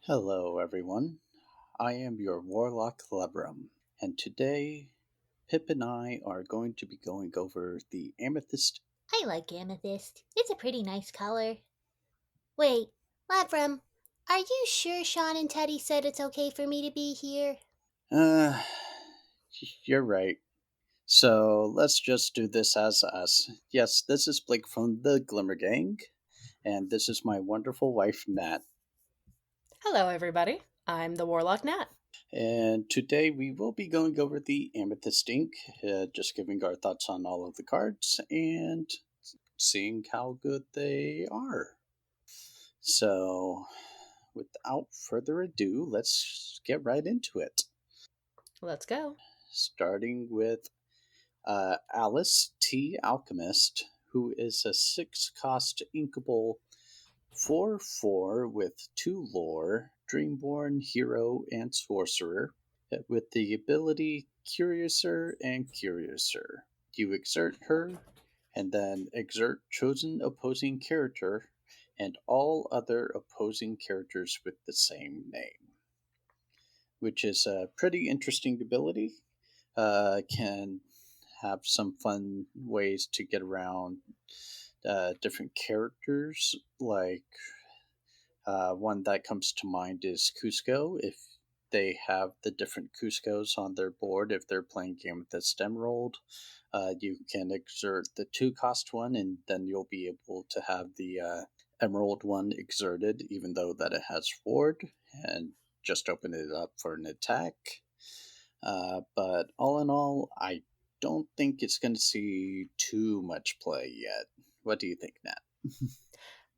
Hello, everyone. I am your Warlock Lebrum, and today Pip and I are going to be going over the Amethyst. I like amethyst. It's a pretty nice color. Wait, Labram, are you sure Sean and Teddy said it's okay for me to be here? Uh, you're right. So let's just do this as us. Yes, this is Blake from the Glimmer Gang, and this is my wonderful wife, Nat. Hello, everybody. I'm the Warlock Nat. And today we will be going over the Amethyst ink, just giving our thoughts on all of the cards and seeing how good they are. So, without further ado, let's get right into it. Let's go. Starting with Alice T. Alchemist, who is a 6 cost inkable 4/4 with 2 lore, Dreamborn hero and sorcerer, with the ability Curiouser and Curiouser. You exert her, and then exert chosen opposing character and all other opposing characters with the same name, which is a pretty interesting ability. Can have some fun ways to get around different characters. Like one that comes to mind is Cusco. If they have the different Cuscos on their board, if they're playing Game of the Emerald, you can exert the 2 cost one, and then you'll be able to have the Emerald one exerted, even though that it has ward, and just open it up for an attack. But all in all, I don't think it's going to see too much play yet. What do you think, Nat?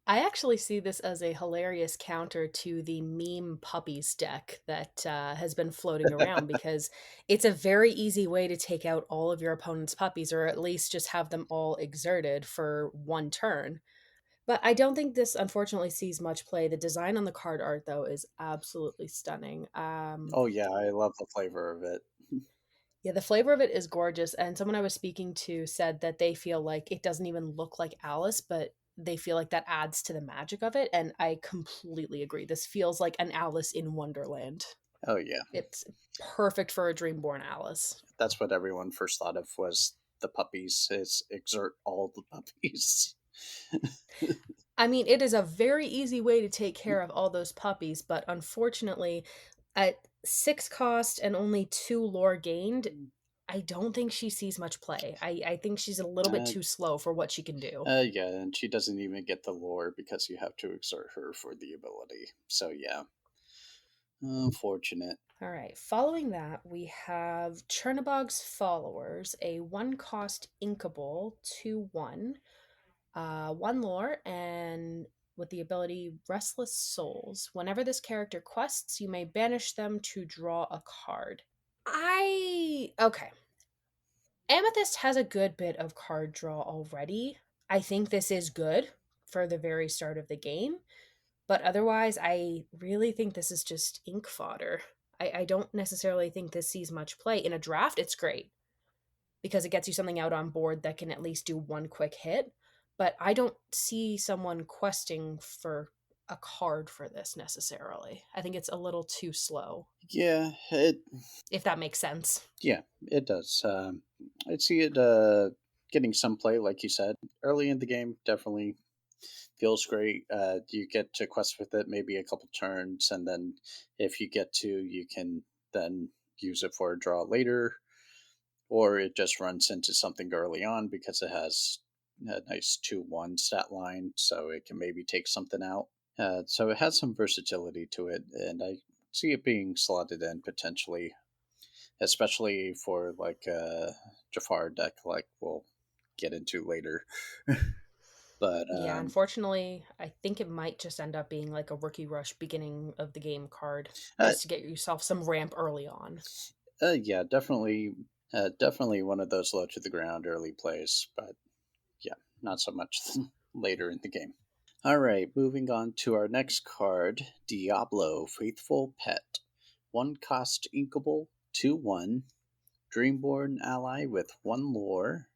I actually see this as a hilarious counter to the meme puppies deck that has been floating around because it's a very easy way to take out all of your opponent's puppies, or at least just have them all exerted for one turn. But I don't think this unfortunately sees much play. The design on the card art, though, is absolutely stunning. Oh yeah, I love the flavor of it. Yeah, the flavor of it is gorgeous. And someone I was speaking to said that they feel like it doesn't even look like Alice, but they feel like that adds to the magic of it. And I completely agree. This feels like an Alice in Wonderland. Oh yeah, It's perfect for a Dreamborn Alice. that's what everyone first thought of was the puppies. Is exert all the puppies. I mean, it is a very easy way to take care of all those puppies, but unfortunately, at 6 cost and only 2 lore gained, I don't think she sees much play. I think she's a little bit uh, too slow for what she can do. yeah, and she doesn't even get the lore because you have to exert her for the ability. So yeah, unfortunate. All right. Following that, we have Chernobog's Followers, a 1 cost inkable 2/1, 1 lore, and with the ability Restless Souls. Whenever this character quests, you may banish them to draw a card. Okay. Amethyst has a good bit of card draw already. I think this is good for the very start of the game. But otherwise, I really think this is just ink fodder. I don't necessarily think this sees much play. In a draft, it's great because it gets you something out on board that can at least do one quick hit. But I don't see someone questing for a card for this necessarily. I think it's a little too slow, Yeah, it. if that makes sense. Yeah, it does. I see it getting some play, like you said, early in the game. Definitely feels great. You get to quest with it maybe a couple turns, and then if you get to, you can then use it for a draw later, or it just runs into something early on because it has a nice 2/1 stat line, so it can maybe take something out. So it has some versatility to it, and I see it being slotted in potentially, especially for like a Jafar deck, like we'll get into later. But Yeah, unfortunately, I think it might just end up being like a rookie rush beginning of the game card uh, just to get yourself some ramp early on. yeah, definitely one of those low to the ground early plays, but yeah, not so much later in the game. All right, moving on to our next card, Diablo, Faithful Pet. 1 cost inkable, 2/1, Dreamborn ally with 1 lore,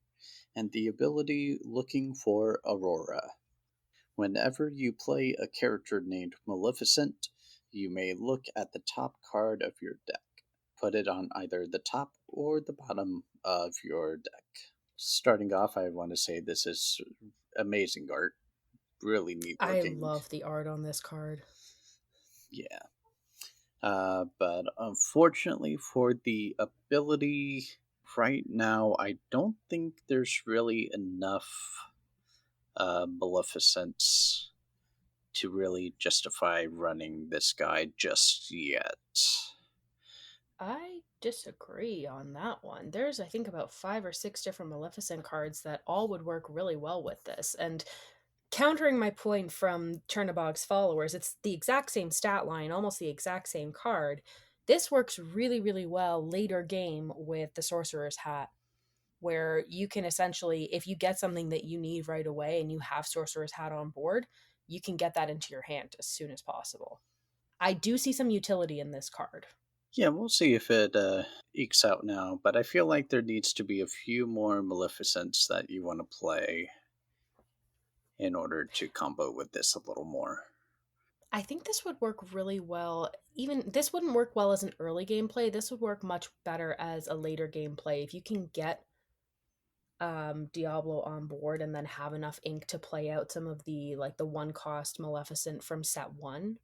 and the ability Looking for Aurora. Whenever you play a character named Maleficent, you may look at the top card of your deck. Put it on either the top or the bottom of your deck. Starting off, I want to say this is amazing art. Really neat I looking. love the art on this card. Yeah. But unfortunately, for the ability right now, I don't think there's really enough Maleficence to really justify running this guy just yet. I disagree on that one. There's, I think, about 5 or 6 different Maleficent cards that all would work really well with this. And countering my point from Chernobog's followers, it's the exact same stat line, almost the exact same card. This works really, really well later game with the Sorcerer's Hat, where you can essentially, if you get something that you need right away and you have Sorcerer's Hat on board, you can get that into your hand as soon as possible. I do see some utility in this card. Yeah, we'll see if it ekes out now, but I feel like there needs to be a few more Maleficents that you want to play in order to combo with this a little more. I think this would work really well. Even this wouldn't work well as an early gameplay. This would work much better as a later gameplay. If you can get Diablo on board and then have enough ink to play out some of the like the one cost Maleficent from set one,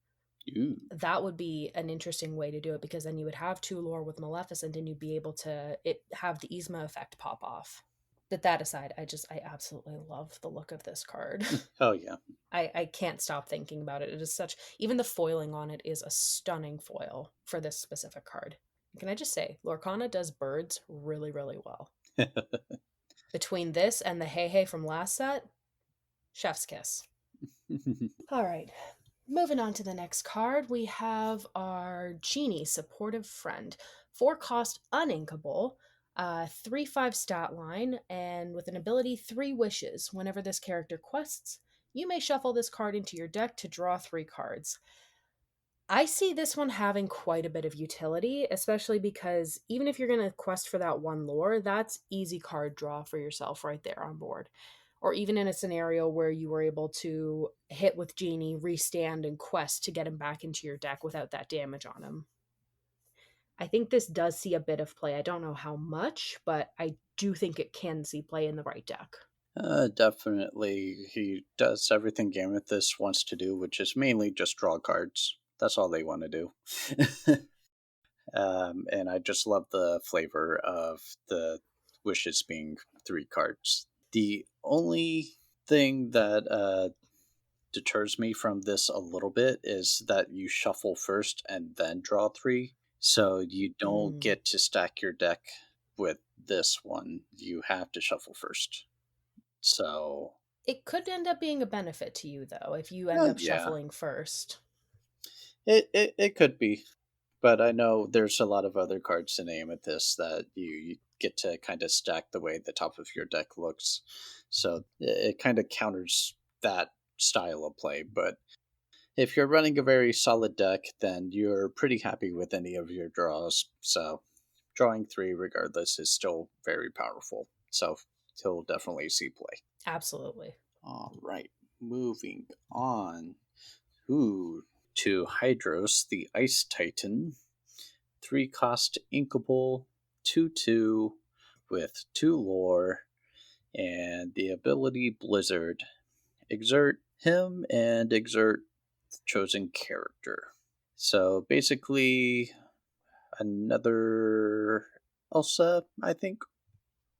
Ooh. that would be an interesting way to do it, because then you would have two lore with Maleficent and you'd be able to have the Yzma effect pop off. But that aside, I absolutely love the look of this card. Oh, yeah. I can't stop thinking about it. It is such, even the foiling on it is a stunning foil for this specific card. Can I just say, Lorcana does birds really, really well. Between this and the Hey Hey from last set, chef's kiss. All right, moving on to the next card, we have our Genie, Supportive Friend. 4 cost uninkable, 3/5 stat line, and with an ability 3 wishes. Whenever this character quests, you may shuffle this card into your deck to draw 3 cards. I see this one having quite a bit of utility, especially because even if you're going to quest for that one lore, that's easy card draw for yourself right there on board. Or even in a scenario where you were able to hit with Genie, restand, and quest to get him back into your deck without that damage on him. I think this does see a bit of play. I don't know how much, but I do think it can see play in the right deck. Definitely. He does everything Amethyst wants to do, which is mainly just draw cards. That's all they want to do. And I just love the flavor of the wishes being 3 cards. The only thing that deters me from this a little bit is that you shuffle first and then draw 3. So you don't Mm. get to stack your deck with this one. You have to shuffle first. So, It could end up being a benefit to you, though, if you end up yeah, shuffling first. it could be. But I know there's a lot of other cards in Amethyst that you get to kind of stack the way the top of your deck looks. So it kind of counters that style of play. But if you're running a very solid deck, then you're pretty happy with any of your draws. So drawing 3 regardless is still very powerful. So he'll definitely see play. Absolutely. All right, moving on. Ooh, to Hydros, the Ice Titan. 3 cost inkable, 2/2 with 2 lore, and the ability Blizzard. Exert him and exert chosen character. So basically, another Elsa, I think.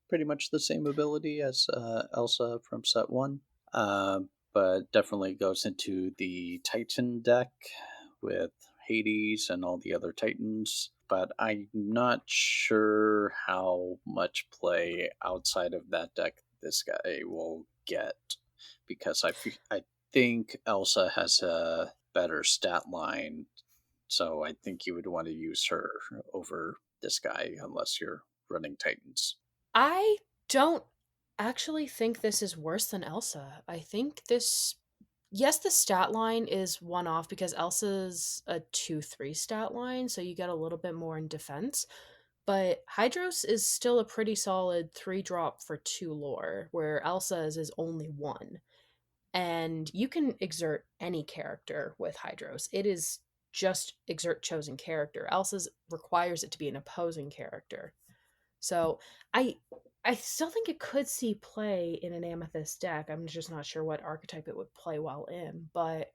Pretty much the same ability as Elsa from set 1. But definitely goes into the Titan deck with Hades and all the other Titans. But I'm not sure how much play outside of that deck this guy will get, because I think Elsa has a better stat line, so I think you would want to use her over this guy unless you're running Titans. I don't actually think this is worse than Elsa. I think this, yes, the stat line is one off because Elsa's a 2/3 stat line, so you get a little bit more in defense. But Hydros is still a pretty solid 3 drop for 2 lore, where Elsa's is only 1. And you can exert any character with Hydros. It is just exert chosen character. Elsa's requires it to be an opposing character. So I I still think it could see play in an Amethyst deck. I'm just not sure what archetype it would play well in, but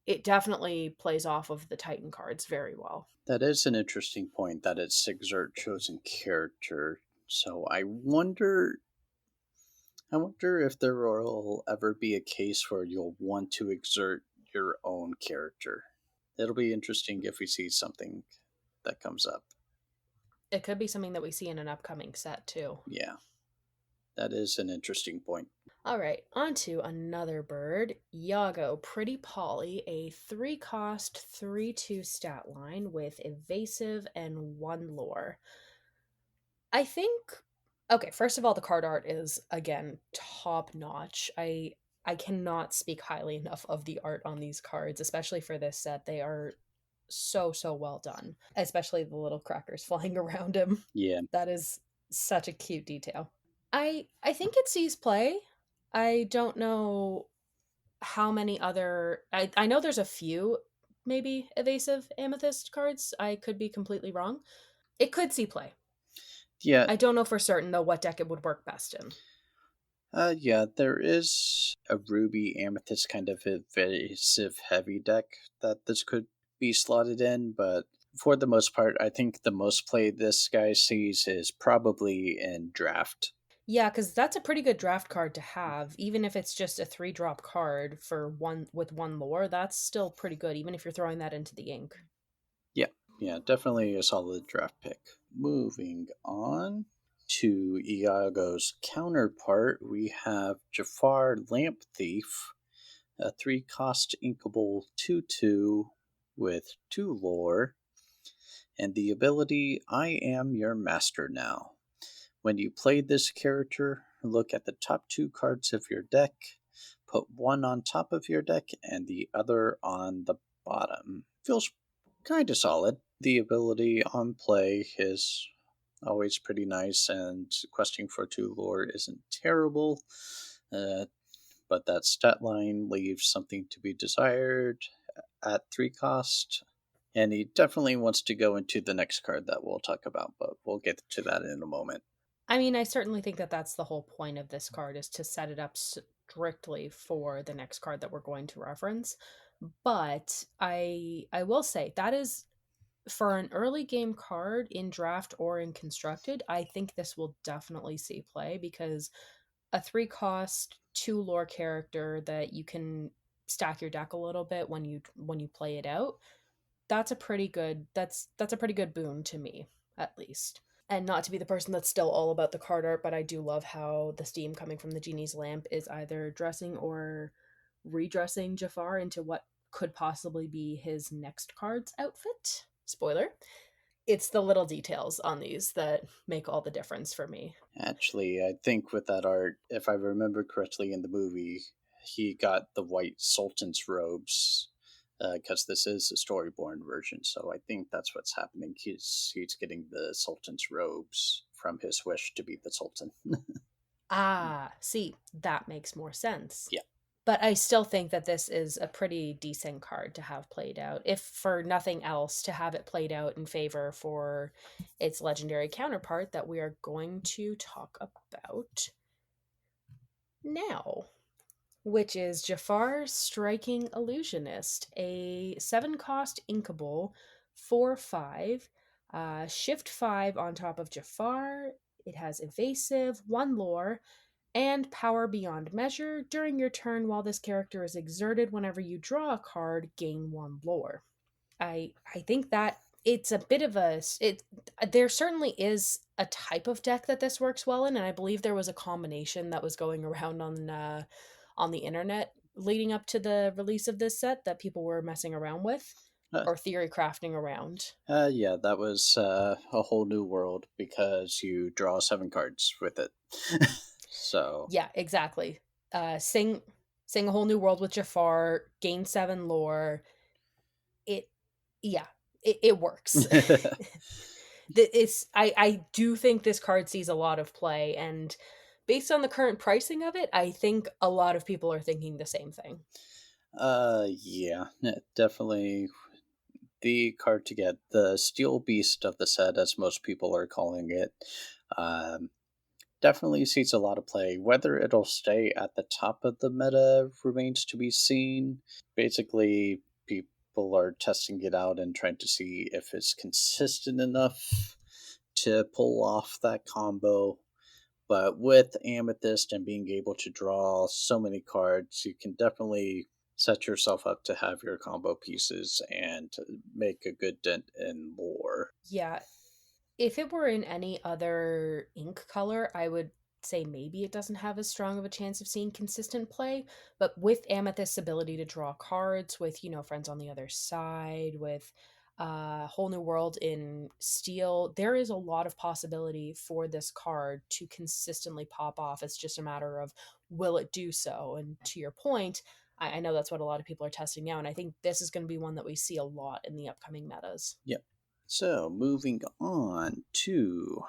it definitely plays off of the Titan cards very well. That is an interesting point that it's exert chosen character. So I wonder if there will ever be a case where you'll want to exert your own character. It'll be interesting if we see something that comes up. It could be something that we see in an upcoming set too. Yeah, that is an interesting point. All right, on to another bird, Yago Pretty Polly, a 3-cost 3/2 stat line with evasive and 1 lore. I think okay, first of all, the card art is again top notch. I cannot speak highly enough of the art on these cards, especially for this set. They are so well done, especially the little crackers flying around him. Yeah, That is such a cute detail. I think it sees play. I don't know how many other I know there's a few maybe evasive amethyst cards. I could be completely wrong. It could see play. yeah, I don't know for certain though what deck it would work best in. yeah. There is a ruby amethyst kind of evasive heavy deck that this could be slotted in, but for the most part, I think the most play this guy sees is probably in draft. Yeah, because that's a pretty good draft card to have. Even if it's just a 3-drop card for one with 1 lore, that's still pretty good, even if you're throwing that into the ink. Yeah, yeah, definitely a solid draft pick. Moving on to Iago's counterpart, we have Jafar Lamp Thief, a 3-cost inkable 2/2 with 2 lore, and the ability I Am Your Master Now. When you play this character, look at the top 2 cards of your deck, put one on top of your deck and the other on the bottom. Feels kind of solid. The ability on play is always pretty nice, and questing for 2 lore isn't terrible. But that stat line leaves something to be desired at 3 cost. And he definitely wants to go into the next card that we'll talk about, but we'll get to that in a moment. I mean, I certainly think that that's the whole point of this card is to set it up strictly for the next card that we're going to reference. But I will say that is for an early game card in draft or in constructed, I think this will definitely see play because a 3-cost 2 lore character that you can stack your deck a little bit when you play it out. That's a pretty good boon to me, at least. And not to be the person that's still all about the card art, but I do love how the steam coming from the genie's lamp is either dressing or redressing Jafar into what could possibly be his next card's outfit. Spoiler. It's the little details on these that make all the difference for me. Actually, I think with that art, if I remember correctly in the movie, he got the white sultan's robes because this is a storyborn version. So I think that's what's happening. He's getting the sultan's robes from his wish to be the sultan. Ah, see, that makes more sense. Yeah. But I still think that this is a pretty decent card to have played out. If for nothing else, to have it played out in favor for its legendary counterpart that we are going to talk about now, which is Jafar Striking Illusionist, a 7-cost inkable 4/5, shift 5 on top of Jafar. It has evasive, 1 lore, and power beyond measure. During your turn, while this character is exerted, whenever you draw a card, gain 1 lore. I think that it's a bit of a it. There certainly is a type of deck that this works well in, and I believe there was a combination that was going around on the internet leading up to the release of this set that people were messing around with Uh, or theory crafting around. yeah, that was a whole new world because you draw 7 cards with it. So, Yeah, exactly. Sing a whole new world with Jafar, gain 7 lore. It yeah, it works. It's I do think this card sees a lot of play, and based on the current pricing of it, I think a lot of people are thinking the same thing. yeah, definitely the card to get, the Steel Beast of the set, as most people are calling it. Um, Definitely sees a lot of play. Whether it'll stay at the top of the meta remains to be seen. Basically, people are testing it out and trying to see if it's consistent enough to pull off that combo. But with Amethyst and being able to draw so many cards, you can definitely set yourself up to have your combo pieces and make a good dent in lore. Yeah, if it were in any other ink color, I would say maybe it doesn't have as strong of a chance of seeing consistent play. But with Amethyst's ability to draw cards, with, Friends on the Other Side, with Whole New World in Steel, there is a lot of possibility for this card to consistently pop off. It's just a matter of will it do so? And to your point, I know that's what a lot of people are testing now. And I think this is going to be one that we see a lot in the upcoming metas. Yep. So, moving on to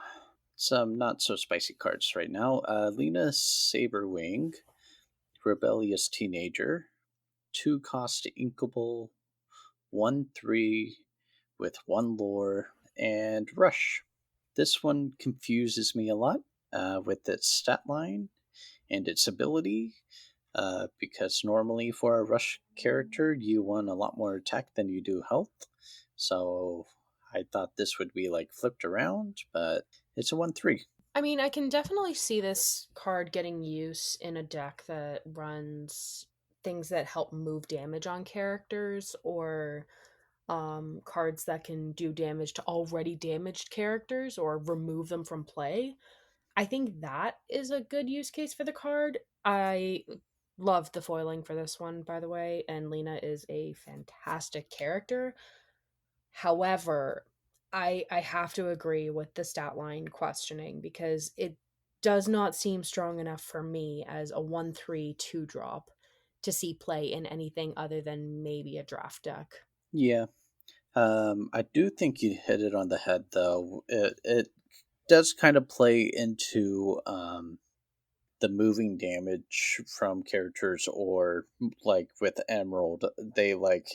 some not so spicy cards right now. Lena Saberwing, Rebellious Teenager, 2 cost inkable, 1/3 with 1 lore, and Rush. This one confuses me a lot with its stat line and its ability. Because normally for a rush character, you want a lot more attack than you do health. So I thought this would be like flipped around, but it's a 1/3. I mean, I can definitely see this card getting use in a deck that runs things that help move damage on characters, or cards that can do damage to already damaged characters or remove them from play. I think that is a good use case for the card. I love the foiling for this one, by the way, and Lena is a fantastic character. However, I have to agree with the stat line questioning, because it does not seem strong enough for me as a 1/3 2 drop to see play in anything other than maybe a draft deck. Yeah. I do think you hit it on the head, though. It does kind of play into the moving damage from characters, or like with Emerald, they like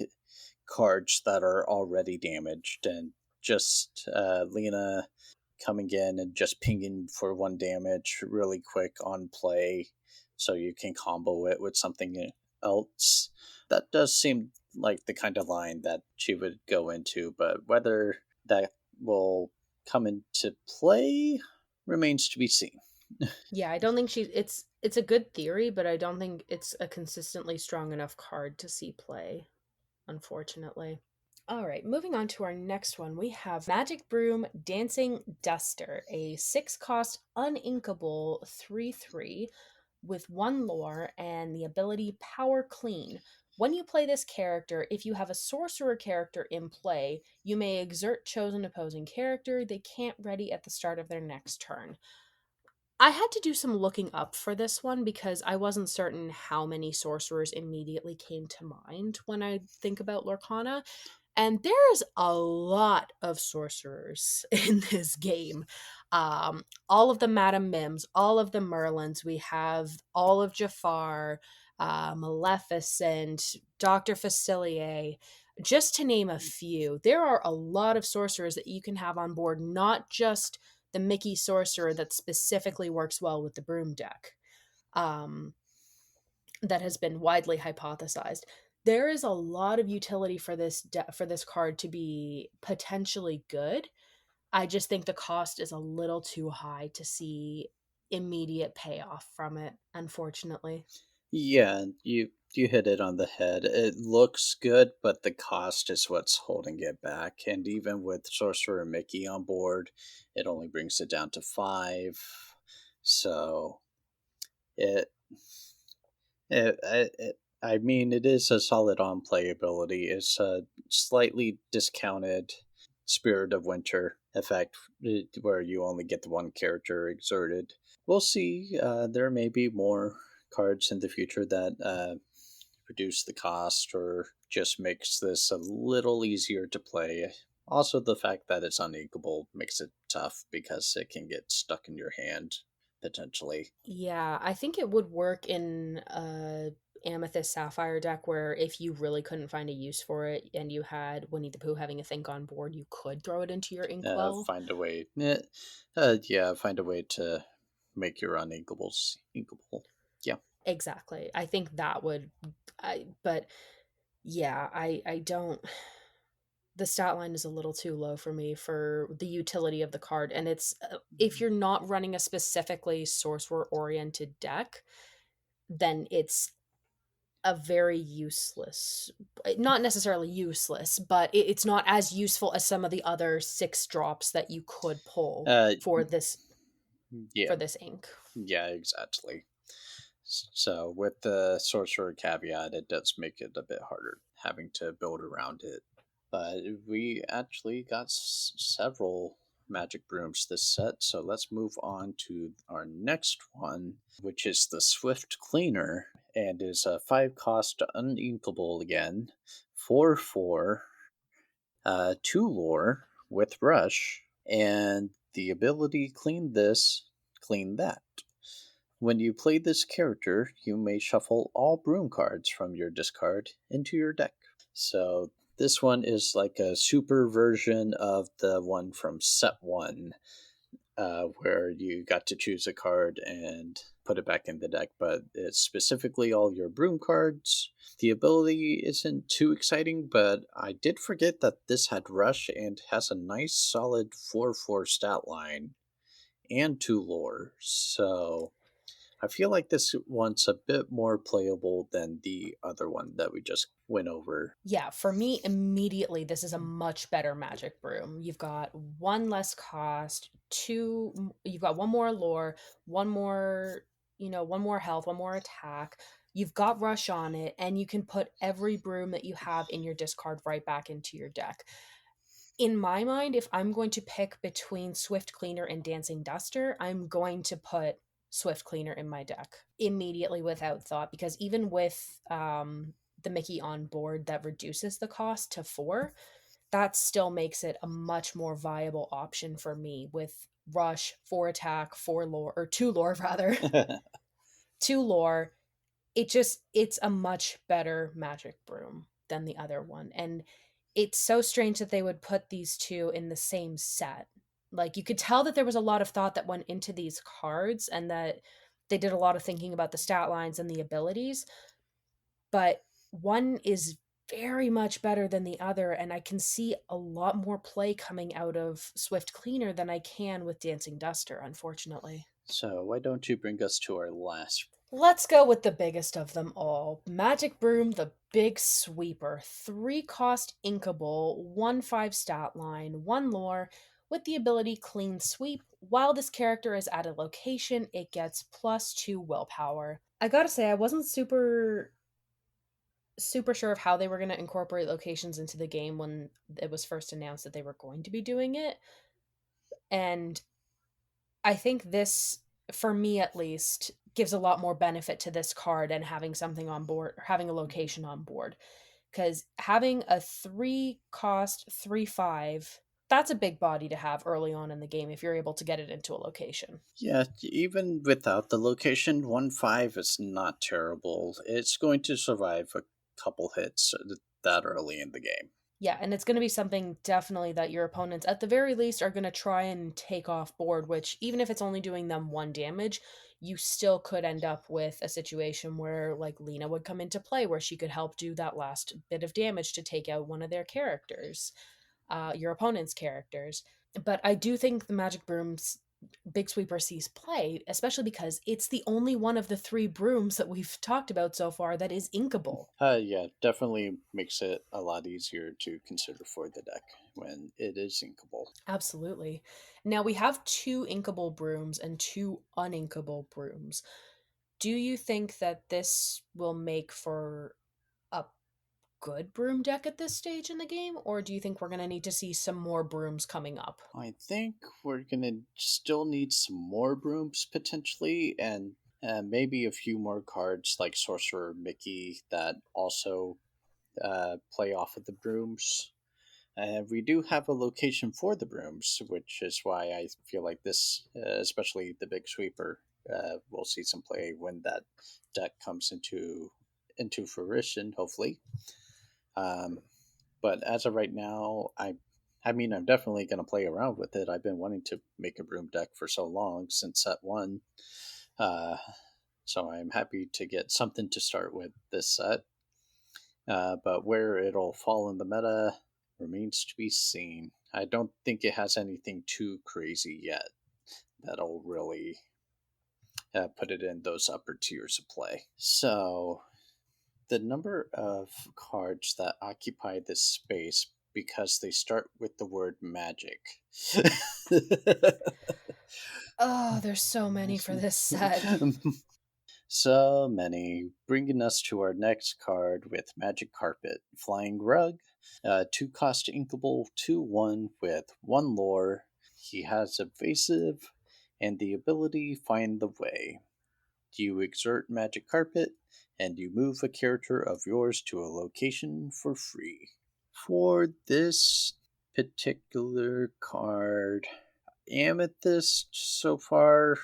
cards that are already damaged, and just Lena coming in and just pinging for 1 damage really quick on play so you can combo it with something else. That does seem like the kind of line that she would go into, but whether that will come into play remains to be seen. Yeah, I don't think it's a good theory, but I don't think it's a consistently strong enough card to see play, unfortunately. All right, moving on to our next one, we have Magic Broom Dancing Duster, a 6 cost uninkable 3/3 with 1 lore and the ability Power Clean. When you play this character, if you have a sorcerer character in play, you may exert chosen opposing character they can't ready at the start of their next turn. I had to do some looking up for this one because I wasn't certain how many sorcerers immediately came to mind when I think about Lorcana. And there's a lot of sorcerers in this game. All of the Madame Mims, all of the Merlins. We have all of Jafar, Maleficent, Dr. Facilier, just to name a few. There are a lot of sorcerers that you can have on board, not just the Mickey sorcerer that specifically works well with the broom deck. Um, that has been widely hypothesized. There is a lot of utility for for this card to be potentially good. I just think the cost is a little too high to see immediate payoff from it, unfortunately. Yeah, you hit it on the head. It looks good, but the cost is what's holding it back. And even with Sorcerer Mickey on board, it only brings it down to 5. So it I mean, it is a solid on playability. It's a slightly discounted Spirit of Winter effect, where you only get the one character exerted. We'll see. There may be more cards in the future that reduce the cost or just makes this a little easier to play. Also, the fact that it's uninkable makes it tough because it can get stuck in your hand potentially. Yeah, I think it would work in Amethyst Sapphire deck where if you really couldn't find a use for it and you had Winnie the Pooh having a think on board, you could throw it into your Inkwell. Find a way. Find a way to make your uninkables inkable. Yeah. Exactly. I think that would but yeah, I don't the stat line is a little too low for me for the utility of the card, and it's if you're not running a specifically sorcerer oriented deck, then it's a very useless, not necessarily useless, but it's not as useful as some of the other 6 drops that you could pull Uh, for this yeah. ink. Yeah, exactly. So with the sorcerer caveat, it does make it a bit harder having to build around it. But we actually got several magic brooms this set, so let's move on to our next one, which is the Swift Cleaner, and is a 5 cost uninkable again, 4/4, 2 lore with Rush, and the ability clean this, clean that. When you play this character, you may shuffle all broom cards from your discard into your deck. So this one is like a super version of the one from set 1, where you got to choose a card and put it back in the deck, but it's specifically all your broom cards. The ability isn't too exciting, but I did forget that this had Rush and has a nice solid 4/4 stat line and 2 lore. So I feel like this one's a bit more playable than the other one that we just went over. Yeah, for me, immediately, this is a much better magic broom. You've got 1 less cost, you've got 1 more lore, 1 more, 1 more health, 1 more attack. You've got rush on it, and you can put every broom that you have in your discard right back into your deck. In my mind, if I'm going to pick between Swift Cleaner and Dancing Duster, I'm going to put Swift Cleaner in my deck immediately without thought, because even with the Mickey on board that reduces the cost to 4, that still makes it a much more viable option for me with Rush, 4 attack, 4 lore, or 2 lore rather, 2 lore. It's a much better magic broom than the other one. And it's so strange that they would put these two in the same set. Like, you could tell that there was a lot of thought that went into these cards and that they did a lot of thinking about the stat lines and the abilities, but one is very much better than the other, and I can see a lot more play coming out of Swift Cleaner than I can with Dancing Duster, unfortunately. So why don't you bring us to our last? Let's go with the biggest of them all. Magic Broom, the Big Sweeper. 3 cost inkable, 1/5 stat line, 1 lore, with the ability Clean Sweep. While this character is at a location, it gets +2 willpower. I gotta say, I wasn't super sure of how they were going to incorporate locations into the game when it was first announced that they were going to be doing it. And I think this, for me at least, gives a lot more benefit to this card and having something on board, or having a location on board. Because having a 3 cost, 3/5, that's a big body to have early on in the game if you're able to get it into a location. Yeah, even without the location, 1/5 is not terrible. It's going to survive a couple hits that early in the game. Yeah, and it's going to be something definitely that your opponents, at the very least, are going to try and take off board, which, even if it's only doing them 1 damage, you still could end up with a situation where, like, Lena would come into play, where she could help do that last bit of damage to take out one of their characters, your opponent's characters. But I do think the Magic Broom's Big Sweeper sees play, especially because it's the only one of the 3 brooms that we've talked about so far that is inkable. Yeah, definitely makes it a lot easier to consider for the deck when it is inkable. Absolutely. Now we have 2 inkable brooms and 2 uninkable brooms. Do you think that this will make for a good broom deck at this stage in the game, or do you think we're going to need to see some more brooms coming up? I think we're gonna still need some more brooms potentially, and maybe a few more cards like Sorcerer Mickey that also play off of the brooms. We do have a location for the brooms, which is why I feel like this, especially the Big Sweeper, will see some play when that deck comes into into fruition, hopefully. Um, but as of right now, I mean, I'm definitely going to play around with it. I've been wanting to make a broom deck for so long since set one. Uh, so I'm happy to get something to start with this set. But where it'll fall in the meta remains to be seen. I don't think it has anything too crazy yet that'll really put it in those upper tiers of play. So, the number of cards that occupy this space because they start with the word magic. Oh, there's so many for this set. So many, bringing us to our next card with Magic Carpet. Flying Rug, 2-cost inkable, 2/1 with 1 lore. He has evasive and the ability Find the Way. You exert Magic Carpet, and you move a character of yours to a location for free. For this particular card, Amethyst so far,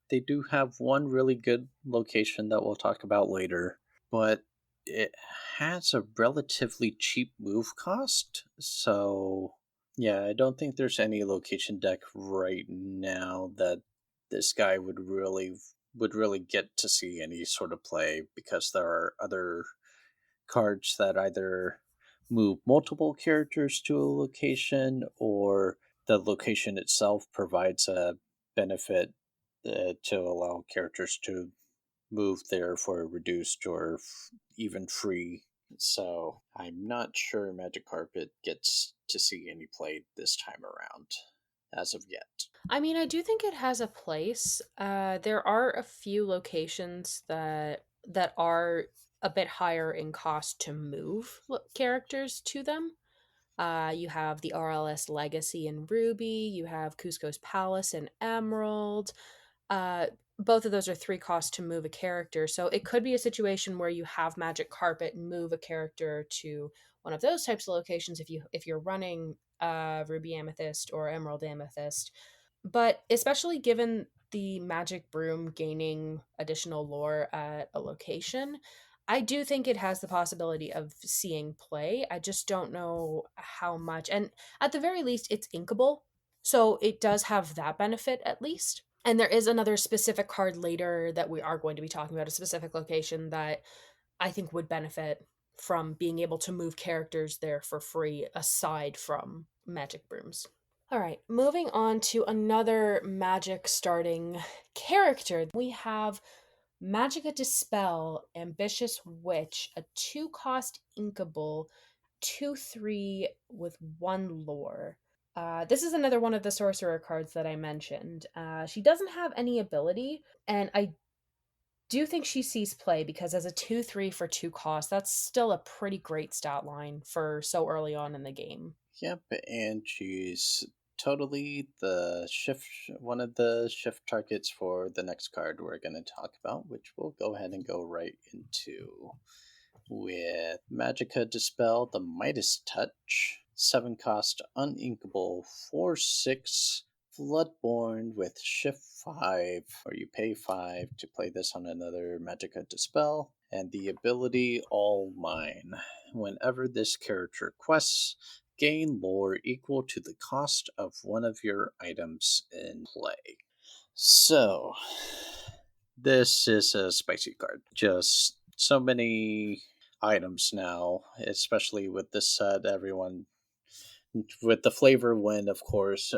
they do have one really good location that we'll talk about later, but it has a relatively cheap move cost, so yeah, I don't think there's any location deck right now that this guy would really get to see any sort of play, because there are other cards that either move multiple characters to a location, or the location itself provides a benefit to allow characters to move there for reduced or even free. So I'm not sure Magic Carpet gets to see any play this time around, as of yet. I mean, I do think it has a place. There are a few locations that are a bit higher in cost to move characters to them. You have the RLS Legacy in Ruby. You have Cusco's Palace in Emerald. Uh, both of those are 3 costs to move a character. So it could be a situation where you have Magic Carpet and move a character to one of those types of locations if you're running Ruby Amethyst or Emerald Amethyst. But especially given the Magic Broom gaining additional lore at a location, I do think it has the possibility of seeing play. I just don't know how much. And at the very least, it's inkable. So it does have that benefit at least. And there is another specific card later that we are going to be talking about, a specific location that I think would benefit from being able to move characters there for free aside from Magic Brooms. All right, moving on to another magic starting character. We have Magica Dispel, Ambitious Witch, a 2-cost inkable, 2/3 with 1 lore. This is another one of the sorcerer cards that I mentioned. She doesn't have any ability, and I do think she sees play because as a 2/3 for 2 cost, that's still a pretty great stat line for so early on in the game. Yep, and she's totally the shift one of the shift targets for the next card we're going to talk about, which we'll go ahead and go right into with Magica Dispel, the Midas Touch, 7-cost uninkable, 4/6 Floodborn with shift 5, or you pay 5 to play this on another Magica Dispel, and the ability All Mine. Whenever this character quests, gain lore equal to the cost of one of your items in play. So, this is a spicy card. Just so many items now, especially with this set. Everyone, with the flavor win, of course,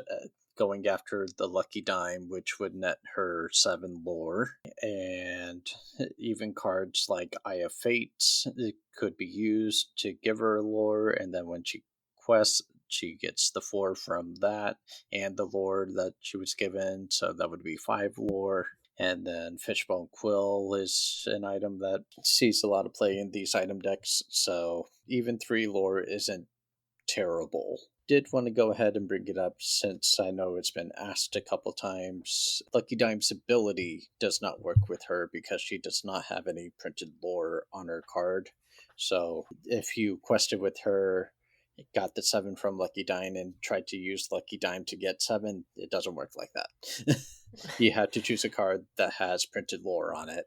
going after the Lucky Dime, which would net her 7 lore. And even cards like Eye of Fate could be used to give her lore, and then when she quests, she gets the 4 from that and the lore that she was given, so that would be 5 lore. And then Fishbone Quill is an item that sees a lot of play in these item decks, so even 3 lore isn't terrible. Did want to go ahead and bring it up since I know it's been asked a couple times. Lucky Dime's ability does not work with her because she does not have any printed lore on her card. So if you quested with her, got the 7 from Lucky Dime, and tried to use Lucky Dime to get 7, it doesn't work like that. You have to choose a card that has printed lore on it.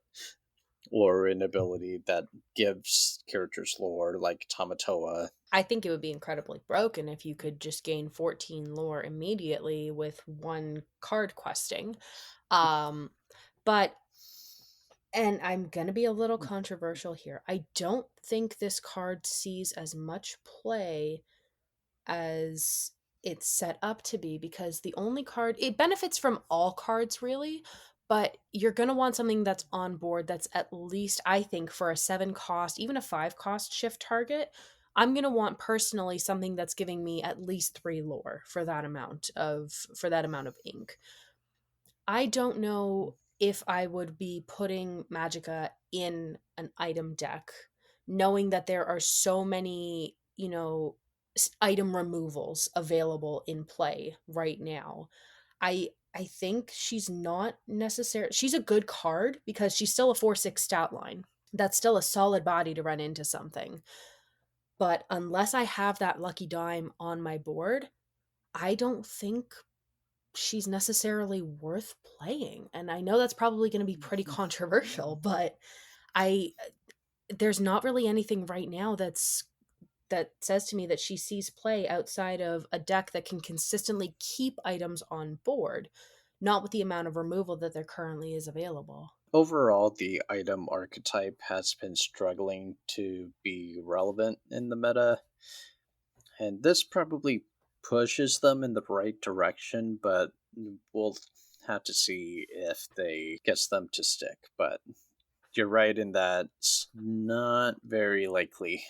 or an ability that gives characters lore, like Tamatoa. I think it would be incredibly broken if you could just gain 14 lore immediately with one card questing. Um, but, and I'm going to be a little controversial here. I don't think this card sees as much play as it's set up to be, because the only card it benefits from all cards really, but you're going to want something that's on board that's at least, I think, for a 7 cost, even a 5 cost shift target. I'm going to want personally something that's giving me at least 3 lore for that amount of ink. I don't know if I would be putting Magica in an item deck, knowing that there are so many, item removals available in play right now. I think she's not necessary. She's a good card because she's still a 4/6 stat line. That's still a solid body to run into something. But unless I have that lucky dime on my board, I don't think she's necessarily worth playing. And I know that's probably going to be pretty controversial, but I there's not really anything right now that says to me that she sees play outside of a deck that can consistently keep items on board, not with the amount of removal that there currently is available. Overall, the item archetype has been struggling to be relevant in the meta, and this probably pushes them in the right direction, but we'll have to see if they gets them to stick. But you're right in that it's not very likely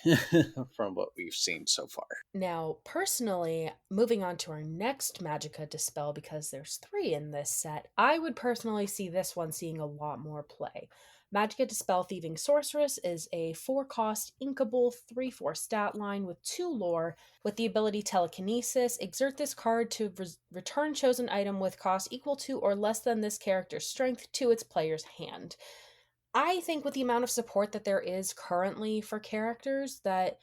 from what we've seen so far. Now, personally, moving on to our next Magica Dispel, because there's 3 in this set, I would personally see this one seeing a lot more play. Magica Dispel Thieving Sorceress is a 4 cost inkable 3/4 stat line with 2 lore, with the ability Telekinesis. Exert this card to return chosen item with cost equal to or less than this character's strength to its player's hand. I think with the amount of support that there is currently for characters, that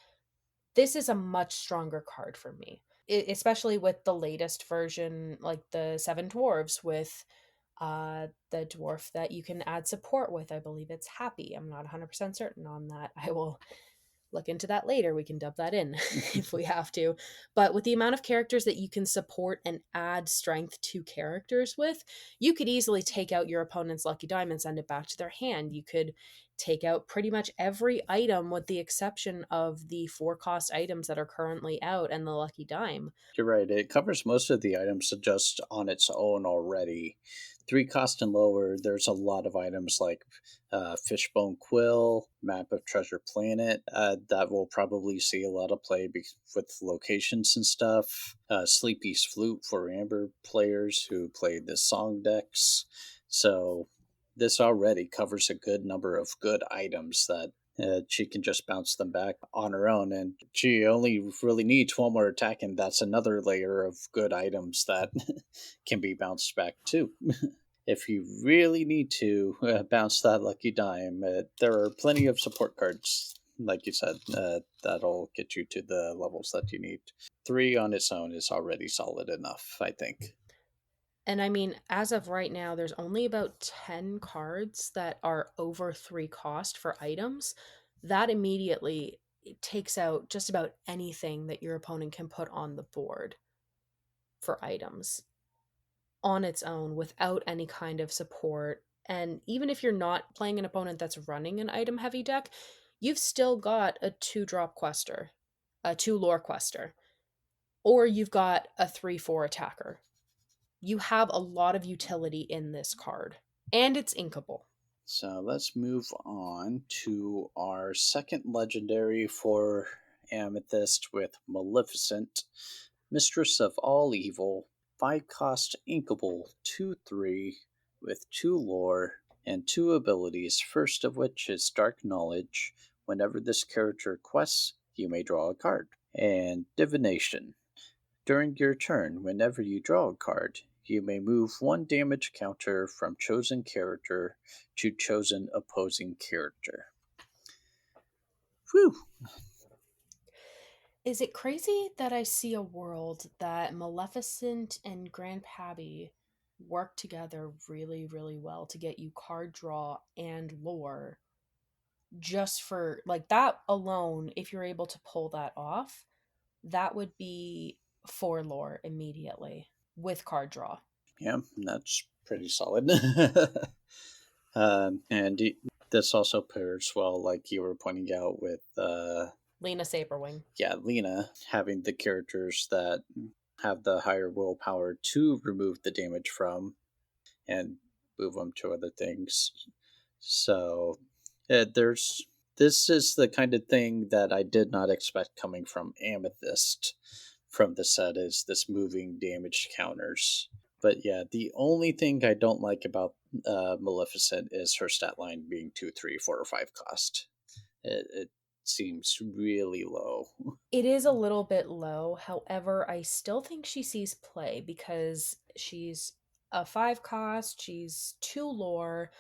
this is a much stronger card for me, especially with the latest version, like the Seven Dwarves, with the dwarf that you can add support with. I believe it's Happy. I'm not 100% certain on that. I will look into that later. We can dub that in if we have to. But with the amount of characters that you can support and add strength to characters with, you could easily take out your opponent's lucky dime and send it back to their hand. You could take out pretty much every item with the exception of the 4 cost items that are currently out and the lucky dime. You're right, it covers most of the items just on its own already. 3 cost and lower, there's a lot of items like Fishbone Quill, Map of Treasure Planet, that will probably see a lot of play with locations and stuff. Sleepy's Flute for Amber players who play the song decks. So this already covers a good number of good items that she can just bounce them back on her own, and she only really needs one more attack, and that's another layer of good items that can be bounced back too. If you really need to bounce that lucky dime, there are plenty of support cards, like you said, that'll get you to the levels that you need. 3 on its own is already solid enough, I think. And I mean, as of right now, there's only about 10 cards that are over 3 cost for items. That immediately takes out just about anything that your opponent can put on the board for items on its own without any kind of support. And even if you're not playing an opponent that's running an item heavy deck, you've still got a 2-drop quester, a 2 lore quester, or you've got a 3/4 attacker. You have a lot of utility in this card, and it's inkable. So let's move on to our second legendary for Amethyst with Maleficent, Mistress of All Evil, 5 cost inkable 2/3 with 2 lore and 2 abilities, first of which is Dark Knowledge. Whenever this character quests, you may draw a card. And Divination. During your turn, whenever you draw a card, you may move 1 damage counter from chosen character to chosen opposing character. Whew! Is it crazy that I see a world that Maleficent and Grandpappy work together really, really well to get you card draw and lore just for like that alone, if you're able to pull that off, that would be 4 lore immediately with card draw. Yeah, that's pretty solid. And this also pairs well, like you were pointing out, with Lena Saberwing. yeah, Lena having the characters that have the higher willpower to remove the damage from and move them to other things. So there's this is the kind of thing that I did not expect coming from Amethyst from the set, is this moving damage counters. But yeah, the only thing I don't like about Maleficent is her stat line being 2, 3, 4, or 5 cost. It seems really low. It is a little bit low. However, I still think she sees play because she's a 5 cost, she's 2 lore.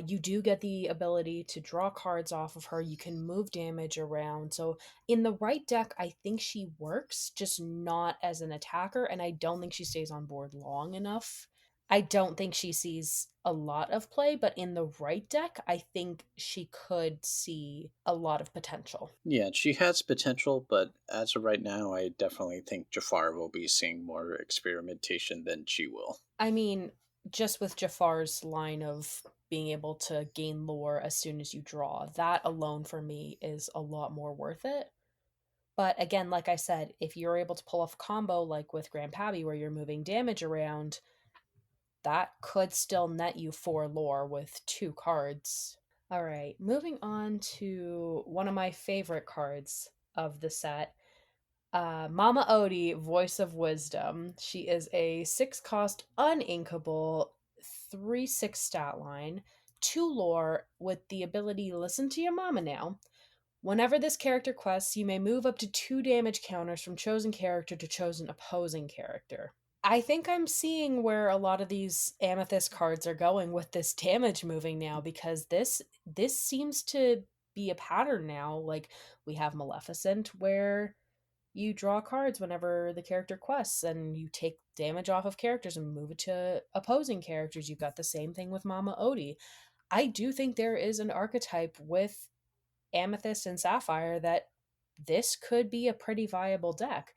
You do get the ability to draw cards off of her. You can move damage around. So, in the right deck, I think she works, just not as an attacker. And I don't think she stays on board long enough. I don't think she sees a lot of play, but in the right deck, I think she could see a lot of potential. Yeah, she has potential, but as of right now, I definitely think Jafar will be seeing more experimentation than she will. I mean, just with Jafar's line of being able to gain lore as soon as you draw, that alone for me is a lot more worth it. But again, like I said, if you're able to pull off a combo like with Grandpappy where you're moving damage around, that could still net you 4 lore with 2 cards. All right, moving on to one of my favorite cards of the set, Mama Odie, Voice of Wisdom. She is a 6 cost uninkable 3/6 stat line, 2 lore with the ability Listen to Your Mama Now. Whenever this character quests, you may move up to 2 damage counters from chosen character to chosen opposing character. I think I'm seeing where a lot of these Amethyst cards are going with this damage moving now, because this seems to be a pattern now. Like, we have Maleficent where you draw cards whenever the character quests and you take damage off of characters and move it to opposing characters. You've got the same thing with Mama Odie. I do think there is an archetype with Amethyst and Sapphire that this could be a pretty viable deck.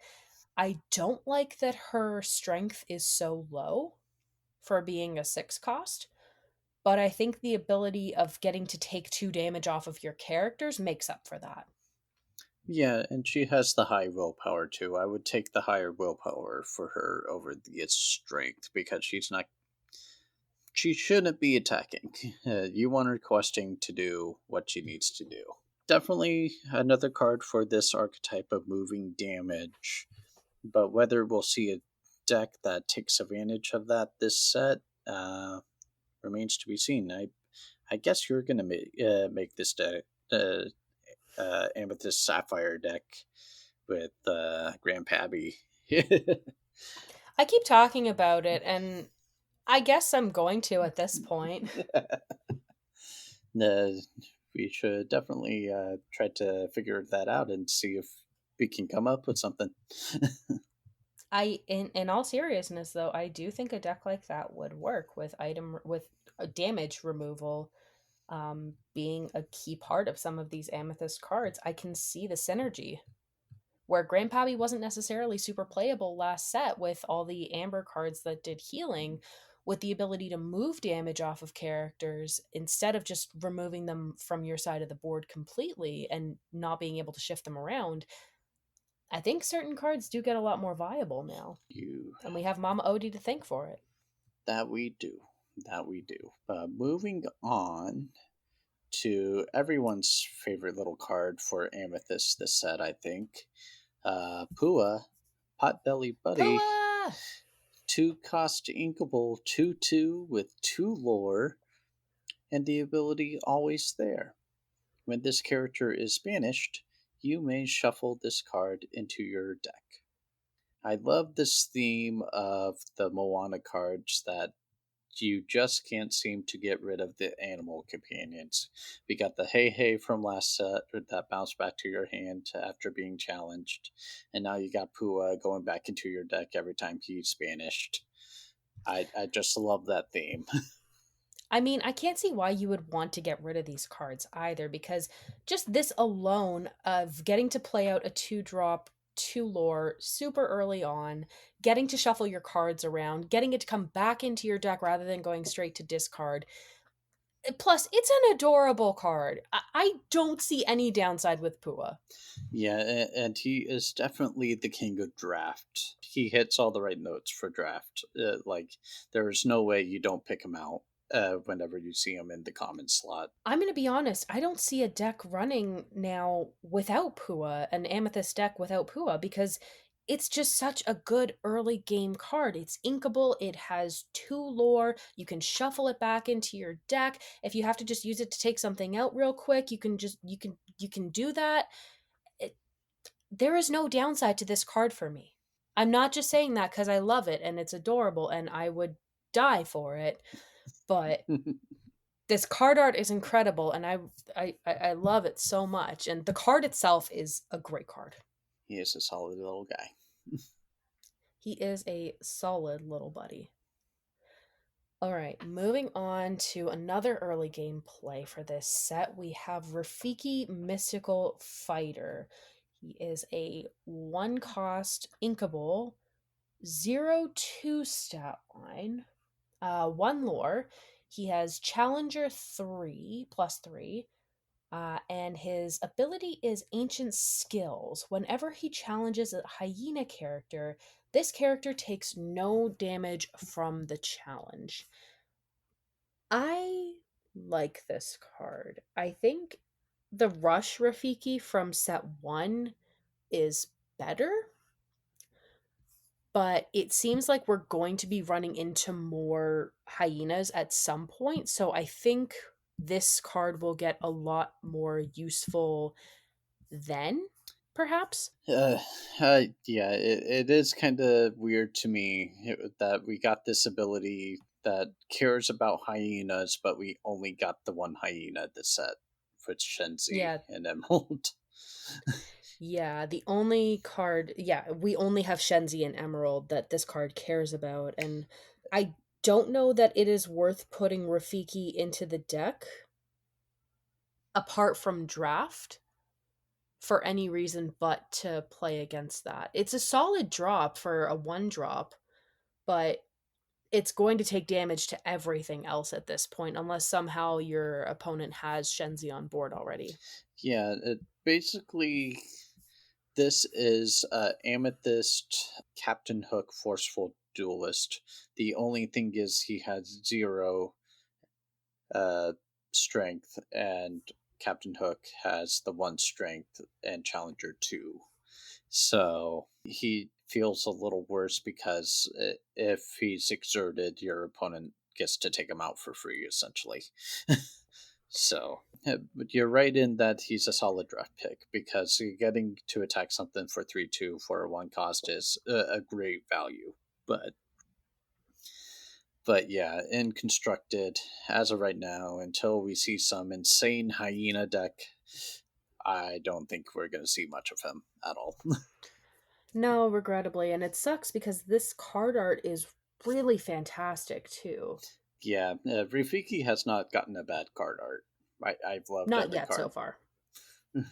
I don't like that her strength is so low for being a 6 cost, but I think the ability of getting to take 2 damage off of your characters makes up for that. Yeah, and she has the high willpower too. I would take the higher willpower for her over the its strength, because she shouldn't be attacking. You want her questing to do what she needs to do. Definitely another card for this archetype of moving damage, but whether we'll see a deck that takes advantage of that this set remains to be seen. I guess you're gonna make this deck Amethyst Sapphire deck with Grandpappy. I keep talking about it, and I guess I'm going to at this point. uh, we should definitely try to figure that out and see if we can come up with something. In all seriousness though, I do think a deck like that would work with damage removal being a key part of some of these Amethyst cards. I can see the synergy where Grandpappy wasn't necessarily super playable last set with all the Amber cards that did healing, with the ability to move damage off of characters instead of just removing them from your side of the board completely and not being able to shift them around. I think certain cards do get a lot more viable now. You And we have Mama Odie to thank for it. That we do. That we do. Moving on to everyone's favorite little card for Amethyst this set, I think. Pua, Potbelly Buddy, Pua! 2 cost inkable 2/2 with 2 lore, and the ability Always There. When this character is banished, you may shuffle this card into your deck. I love this theme of the Moana cards that you just can't seem to get rid of the animal companions. We got the Hey Hey from last set that bounced back to your hand after being challenged, and now you got Pua going back into your deck every time he's banished. I just love that theme. I mean, I can't see why you would want to get rid of these cards either, because just this alone of getting to play out a 2 drop, 2 lore super early on, getting to shuffle your cards around, getting it to come back into your deck rather than going straight to discard. Plus, it's an adorable card. I don't see any downside with Pua. Yeah, and he is definitely the king of draft. He hits all the right notes for draft. Like, there is no way you don't pick him out whenever you see him in the common slot. I'm going to be honest, I don't see a deck running now without Pua, an Amethyst deck without Pua, because it's just such a good early game card. It's inkable, it has 2 lore, you can shuffle it back into your deck. If you have to just use it to take something out real quick, you can do that. It, there is no downside to this card for me. I'm not just saying that cuz I love it and it's adorable and I would die for it, but this card art is incredible and I love it so much, and the card itself is a great card. He is a solid little guy. He is a solid little buddy. All right, moving on to another early game play for this set, we have Rafiki Mystical Fighter. He is a 1 cost inkable 0/2 stat line, 1 lore. He has Challenger 3 plus 3. And his ability is Ancient Skills. Whenever he challenges a hyena character, this character takes no damage from the challenge. I like this card. I think the Rush Rafiki from set 1 is better, but it seems like we're going to be running into more hyenas at some point. So I think this card will get a lot more useful then, perhaps. Uh, yeah, it is kind of weird to me that we got this ability that cares about hyenas, but we only got the one hyena this set with Shenzi Yeah, and Emerald. yeah. The only card, yeah, we only have Shenzi and Emerald that this card cares about, and I don't know that it is worth putting Rafiki into the deck apart from draft for any reason but to play against that. It's a solid drop for a 1 drop, but it's going to take damage to everything else at this point unless somehow your opponent has Shenzi on board already. Yeah, basically, this is Amethyst Captain Hook Forceful Duelist. The only thing is he has 0 uh, strength, and Captain Hook has the 1 strength and Challenger 2. So he feels a little worse because if he's exerted, your opponent gets to take him out for free, essentially. So, but you're right in that he's a solid draft pick because getting to attack something for 3/2 for a 1 cost is a great value. But yeah, in constructed as of right now, until we see some insane hyena deck, I don't think we're going to see much of him at all. No, regrettably, and it sucks because this card art is really fantastic too. Yeah, Rafiki has not gotten a bad card art. I've loved Not every yet so card. far.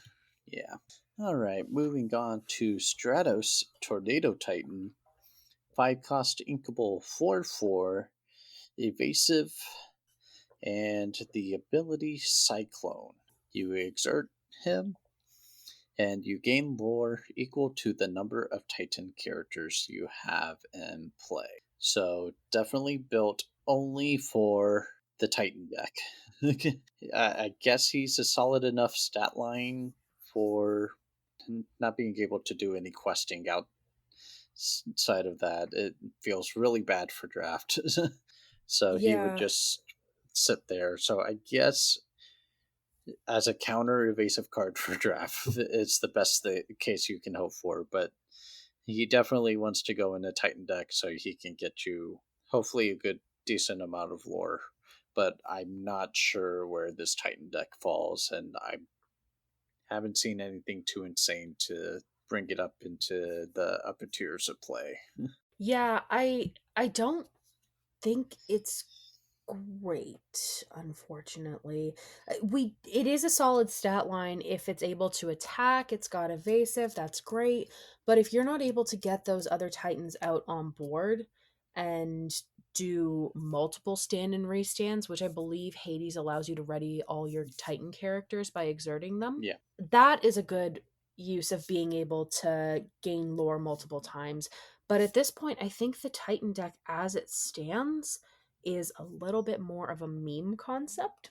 Yeah. All right, moving on to Stratos Tornado Titan. 5 cost inkable 4/4, evasive, and the ability Cyclone. You exert him, and you gain lore equal to the number of Titan characters you have in play. So definitely built only for the Titan deck. I guess he's a solid enough stat line for not being able to do any questing outside of that. It feels really bad for draft. So he would Yeah, just sit there. So I guess as a counter evasive card for draft, it's the best case you can hope for. But he definitely wants to go in a Titan deck so he can get you hopefully a good decent amount of lore. But I'm not sure where this Titan deck falls, and I haven't seen anything too insane to bring it up into the upper tiers of play. yeah. I don't think it's great, unfortunately. It is a solid stat line. If it's able to attack, it's got evasive, that's great. But if you're not able to get those other titans out on board and do multiple stand and restands, which I believe Hades allows you to ready all your titan characters by exerting them, Yeah. that is a good use of being able to gain lore multiple times. But at this point, I think the titan deck as it stands is a little bit more of a meme concept.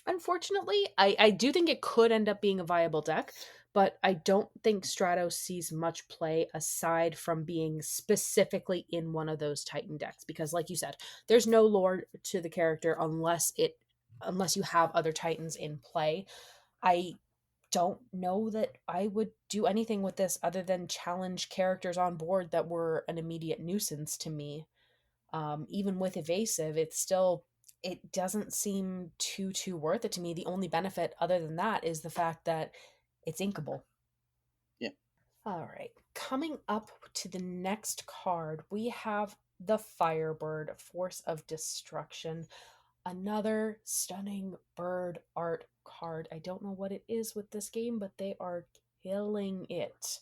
Unfortunately, I do think it could end up being a viable deck, but I don't think Stratos sees much play aside from being specifically in one of those Titan decks. Because, like you said, there's no lore to the character unless you have other Titans in play. I don't know that I would do anything with this other than challenge characters on board that were an immediate nuisance to me. Even with evasive, it doesn't seem too worth it to me. The only benefit other than that is the fact that it's inkable. Yeah. All right, coming up to the next card, we have the Firebird, Force of Destruction. Another stunning bird art card. I don't know what it is with this game, but they are killing it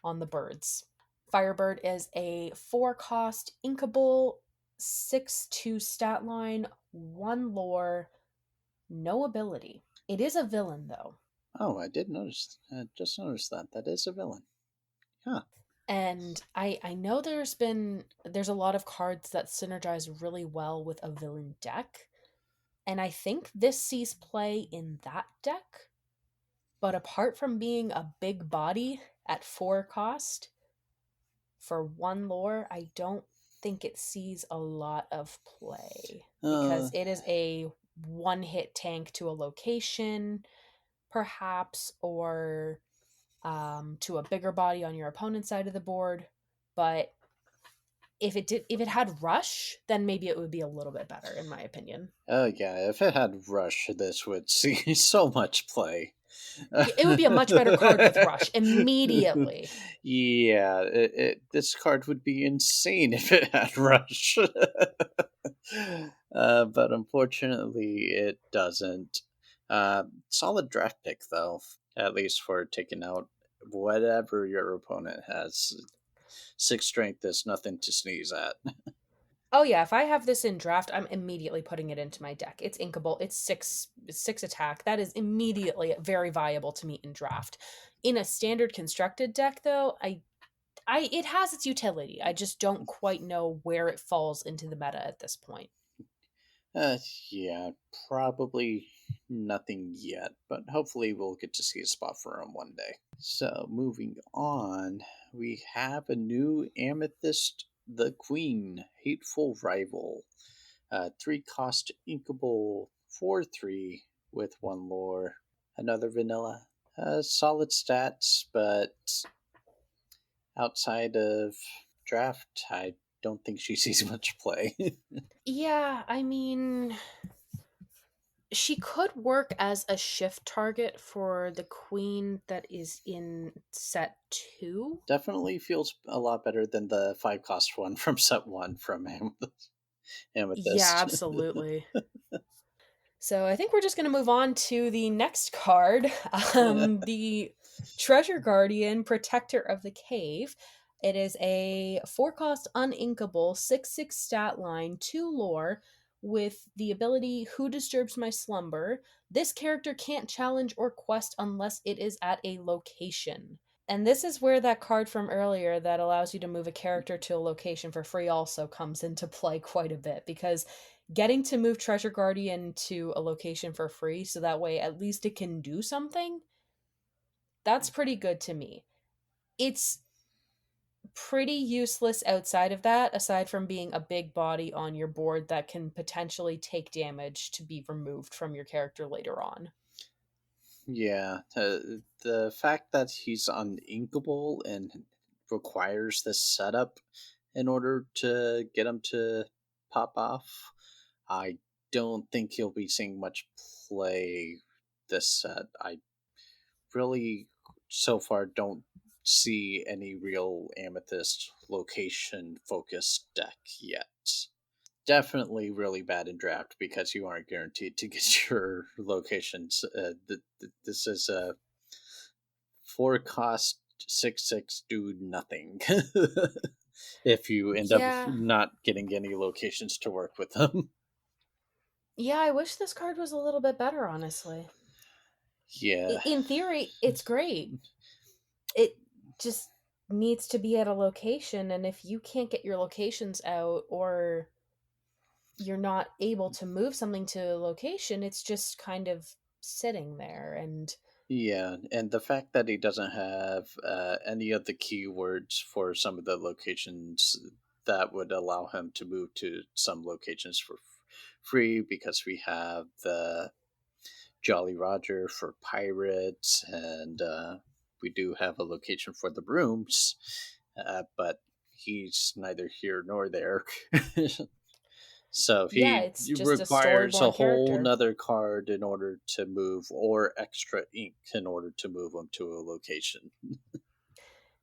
on the birds. Firebird is a 4-cost inkable, 6/2 stat line, 1 lore, no ability. It is a villain though. Oh, I did notice. I just noticed that. That is a villain. Huh. And I know there's a lot of cards that synergize really well with a villain deck. And I think this sees play in that deck. But apart from being a big body at 4 cost for 1 lore, I don't think it sees a lot of play Uh, because it is a one-hit tank to a location, perhaps, or to a bigger body on your opponent's side of the board. But if it had rush, then maybe it would be a little bit better, in my opinion. oh yeah, if it had Rush, this would see so much play. It would be a much better card with rush immediately. Yeah, this card would be insane if it had Rush. But unfortunately, it doesn't. Solid draft pick, though, at least for taking out whatever your opponent has. 6 strength is nothing to sneeze at. Oh yeah, if I have this in draft, I'm immediately putting it into my deck. It's inkable. It's 6 attack. That is immediately very viable to me in draft. In a standard constructed deck though, I it has its utility. I just don't quite know where it falls into the meta at this point. Uh, yeah, probably nothing yet, but hopefully we'll get to see a spot for him one day. So, moving on, we have a new Amethyst the Queen, Hateful Rival. 3 cost inkable 4/3 with 1 lore. Another vanilla. Solid stats, but outside of draft, I don't think she sees much play. Yeah, I mean, she could work as a shift target for the queen that is in set 2. Definitely feels a lot better than the 5 cost one from set 1 from Yeah, Amethyst. absolutely. So I think we're just going to move on to the next card, the Treasure Guardian, Protector of the Cave. It is a 4-cost uninkable 6/6 stat line, 2 lore, with the ability Who Disturbs My Slumber. This character can't challenge or quest unless it is at a location. And this is where that card from earlier that allows you to move a character to a location for free also comes into play quite a bit, because getting to move Treasure Guardian to a location for free so that way at least it can do something, that's pretty good to me. It's pretty useless outside of that, aside from being a big body on your board that can potentially take damage to be removed from your character later on. Yeah, the fact that he's uninkable and requires this setup in order to get him to pop off, I don't think he'll be seeing much play this set. I really, so far, don't see any real Amethyst location focused deck yet. definitely really bad in draft because you aren't guaranteed to get your locations. This is a 4 cost 6/6 do nothing if you end up Yeah. not getting any locations to work with them. Yeah, I wish this card was a little bit better, honestly. Yeah, In theory, it's great. It just needs to be at a location, and if you can't get your locations out or you're not able to move something to a location, it's just kind of sitting there. And yeah, and the fact that he doesn't have any of the keywords for some of the locations that would allow him to move to some locations for free, because we have the Jolly Roger for pirates, and we do have a location for the brooms, but he's neither here nor there. So yeah, he it's just a requires a storyborn whole character. nother card in order to move, or extra ink in order to move him to a location.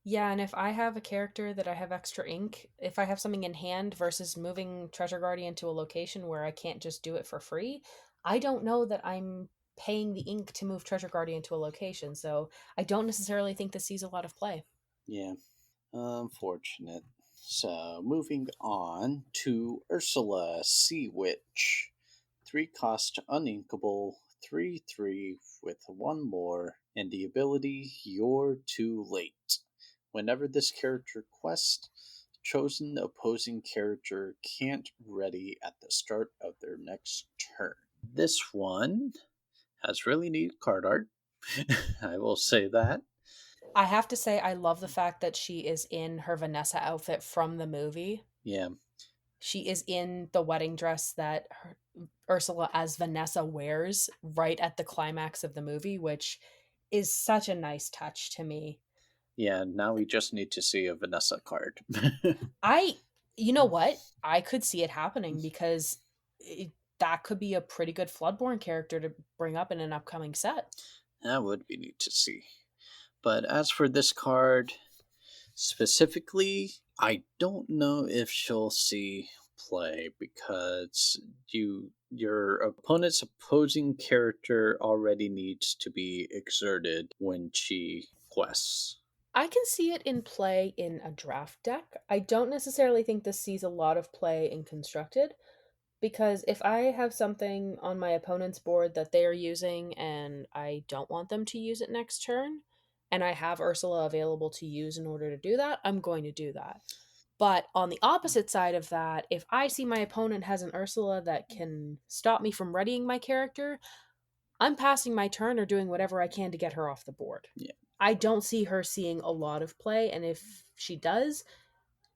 Yeah, and if I have a character that I have extra ink, if I have something in hand versus moving Treasure Guardian to a location where I can't just do it for free, I don't know that I'm paying the ink to move Treasure Guardian to a location. So I don't necessarily think this sees a lot of play. Yeah, unfortunate. So moving on to Ursula, Sea Witch. 3 cost uninkable, 3/3 with 1 more, and the ability You're Too Late. Whenever this character quests, chosen opposing character can't ready at the start of their next turn. This one has really neat card art. I will say that. I have to say, I love the fact that she is in her Vanessa outfit from the movie. Yeah, She is in the wedding dress that Ursula as Vanessa wears right at the climax of the movie, which is such a nice touch to me. yeah, now we just need to see a Vanessa card. I, you know what? I could see it happening because that could be a pretty good Floodborn character to bring up in an upcoming set. That would be neat to see. But as for this card, specifically, I don't know if she'll see play because your opponent's opposing character already needs to be exerted when she quests. I can see it in play in a draft deck. I don't necessarily think this sees a lot of play in constructed because if I have something on my opponent's board that they are using and I don't want them to use it next turn, and I have Ursula available to use in order to do that, I'm going to do that. But on the opposite side of that, if I see my opponent has an Ursula that can stop me from readying my character, I'm passing my turn or doing whatever I can to get her off the board. Yeah, I don't see her seeing a lot of play, and if she does,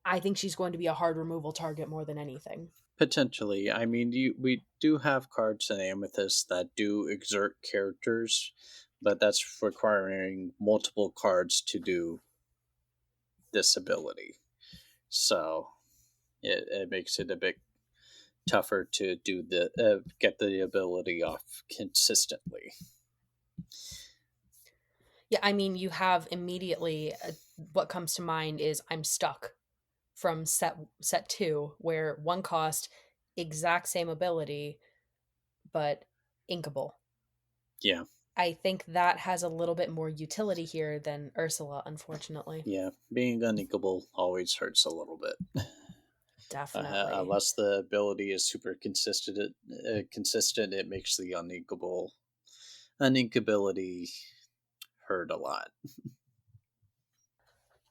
I think she's going to be a hard removal target more than anything. potentially. I mean, we do have cards in Amethyst that do exert characters, but that's requiring multiple cards to do this ability. So it makes it a bit tougher to do the get the ability off consistently. Yeah, I mean, you have immediately what comes to mind is I'm stuck from set 2 where one cost exact same ability but inkable. Yeah, I think that has a little bit more utility here than Ursula, unfortunately. yeah. Being uninkable always hurts a little bit. Definitely. Unless the ability is super consistent, it makes the uninkability hurt a lot.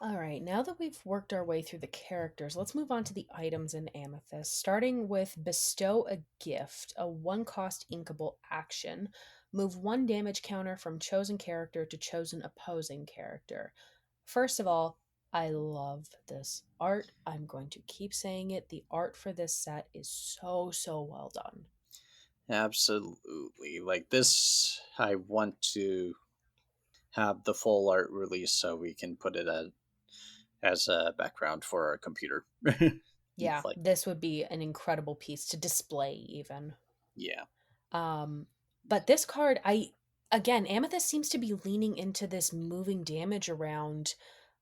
All right, now that we've worked our way through the characters, let's move on to the items in Amethyst, starting with Bestow a Gift, a 1 cost inkable action. Move 1 damage counter from chosen character to chosen opposing character. First of all, I love this art. I'm going to keep saying it. The art for this set is so, so well done. Absolutely. Like this, I want to have the full art release so we can put it as a background for our computer. Yeah, Like, this would be an incredible piece to display, even. yeah, Um, but this card, I again, Amethyst seems to be leaning into this moving damage around.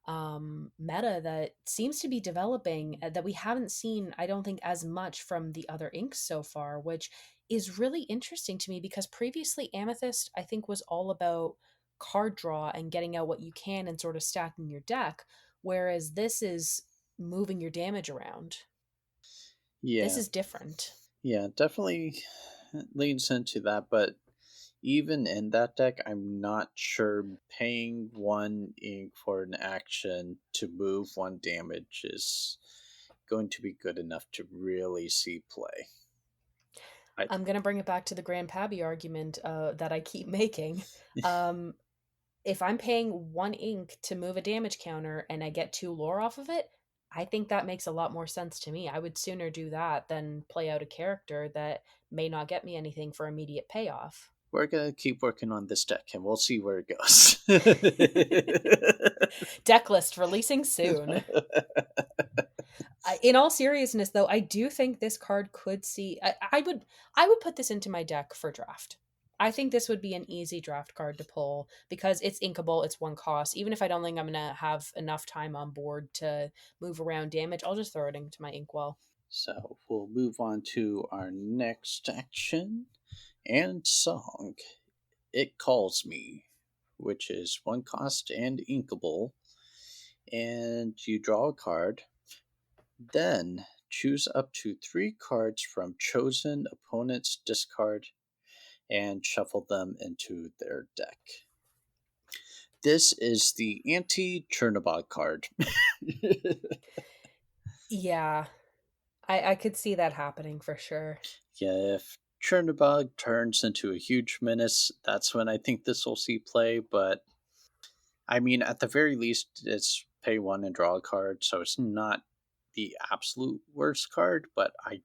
meta that seems to be developing, that we haven't seen, I don't think, as much from the other inks so far, which is really interesting to me because previously Amethyst, I think, was all about card draw and getting out what you can and sort of stacking your deck, whereas this is moving your damage around. This Yeah, is different. yeah, definitely leans into that, but even in that deck, I'm not sure paying one ink for an action to move one damage is going to be good enough to really see play. I I'm going to bring it back to the Grandpappy argument that I keep making. Um, if I'm paying one ink to move a damage counter and I get two lore off of it, I think that makes a lot more sense to me. I would sooner do that than play out a character that may not get me anything for immediate payoff. we're gonna keep working on this deck, and we'll see where it goes. Deck list releasing soon. In all seriousness, though, I do think this card could see. I would put this into my deck for draft. I think this would be an easy draft card to pull because it's inkable. It's one cost. Even if I don't think I'm gonna have enough time on board to move around damage, I'll just throw it into my inkwell. So we'll move on to our next action and song. It Calls Me, which is one cost and inkable, and you draw a card. Then choose up to three cards from chosen opponent's discard and shuffle them into their deck. This is the anti Chernobog card. Yeah, I could see that happening for sure. Yeah, if Chernobog turns into a huge menace, that's when I think this will see play. But I mean, at the very least, it's pay one and draw a card, so it's not the absolute worst card, but I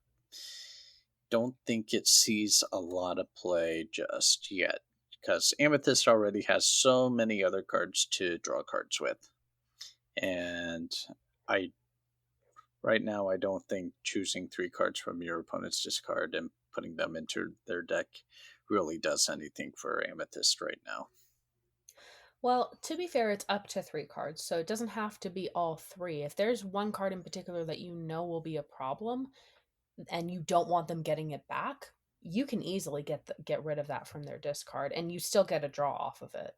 don't think it sees a lot of play just yet. Because Amethyst already has so many other cards to draw cards with. And I right now I don't think choosing three cards from your opponent's discard and putting them into their deck really does anything for Amethyst right now. Well, to be fair, it's up to three cards, so it doesn't have to be all three. If there's one card in particular that you know will be a problem, and you don't want them getting it back, you can easily get rid of that from their discard, and you still get a draw off of it.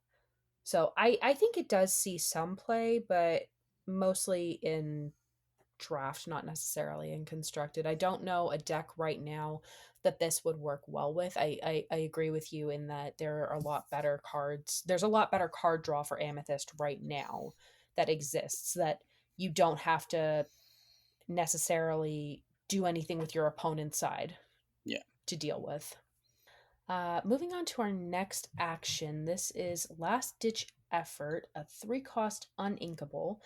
So I think it does see some play, but mostly in draft, not necessarily in constructed. I don't know a deck right now that this would work well with. I agree with you in that there are a lot better cards. There's a lot better card draw for Amethyst right now that exists that you don't have to necessarily do anything with your opponent's side Yeah. to deal with. Moving on to our next action. This is Last Ditch Effort, a three cost uninkable.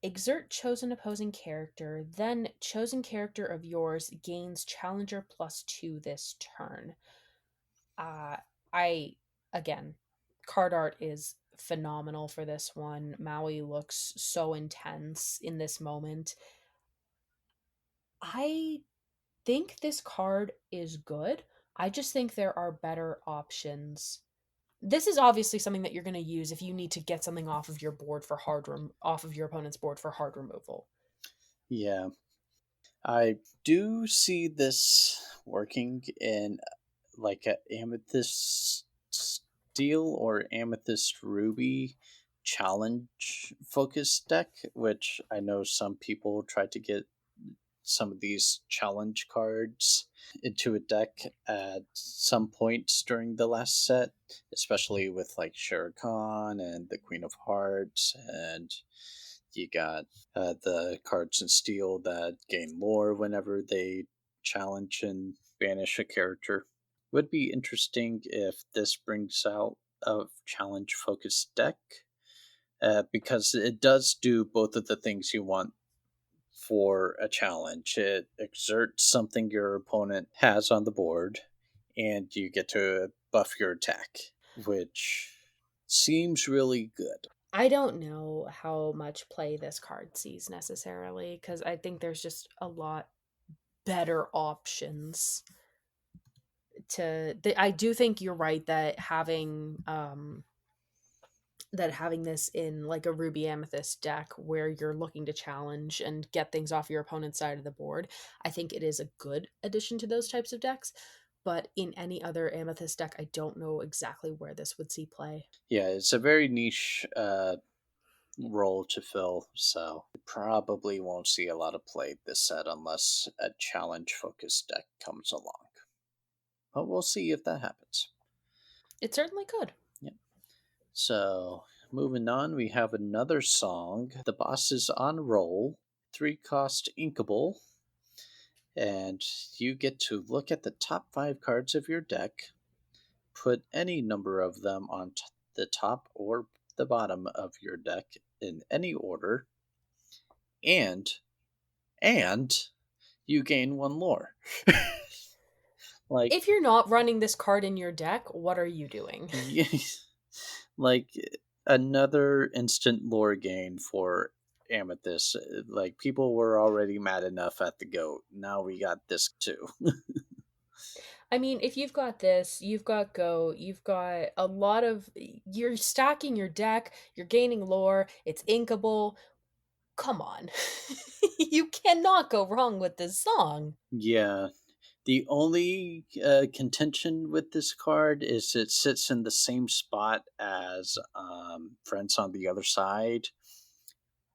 Exert chosen opposing character, then chosen character of yours gains Challenger +2 this turn. Uh, I, again, card art is phenomenal for this one. Maui looks so intense in this moment. I think this card is good. I just think there are better options. This is obviously something that you're going to use if you need to get something off of your board for off of your opponent's board for hard removal. Yeah. I do see this working in like a amethyst steel or amethyst ruby challenge focused deck, which I know some people tried to get some of these challenge cards into a deck at some points during the last set, especially with like Shere Khan and the Queen of Hearts, and you got the cards in Steel that gain lore whenever they challenge and banish a character. Would be interesting if this brings out a challenge focused deck, because it does do both of the things you want for a challenge. It exerts something your opponent has on the board, and you get to buff your attack, which seems really good. I don't know how much play this card sees necessarily because I think there's just a lot better options I do think you're right that having that having this in like a Ruby Amethyst deck where you're looking to challenge and get things off your opponent's side of the board, I think it is a good addition to those types of decks. But in any other Amethyst deck, I don't know exactly where this would see play. Yeah, it's a very niche role to fill, so it probably won't see a lot of play this set unless a challenge focused deck comes along. But we'll see if that happens. It certainly could. Yeah. So, moving on, we have another song. The boss is on roll, 3-cost inkable, and you get to look at the top 5 cards of your deck, put any number of them on the top or the bottom of your deck in any order, and you gain 1 lore. Like, If you're not running this card in your deck, what are you doing? like another instant lore gain for Amethyst. Like, people were already mad enough at the goat. Now we got this too. I mean, if you've got this, you've got Go, you've got a lot of. You're stacking your deck, you're gaining lore, it's inkable. Come on. You cannot go wrong with this song. Yeah. The only contention with this card is it sits in the same spot as Friends on the Other Side,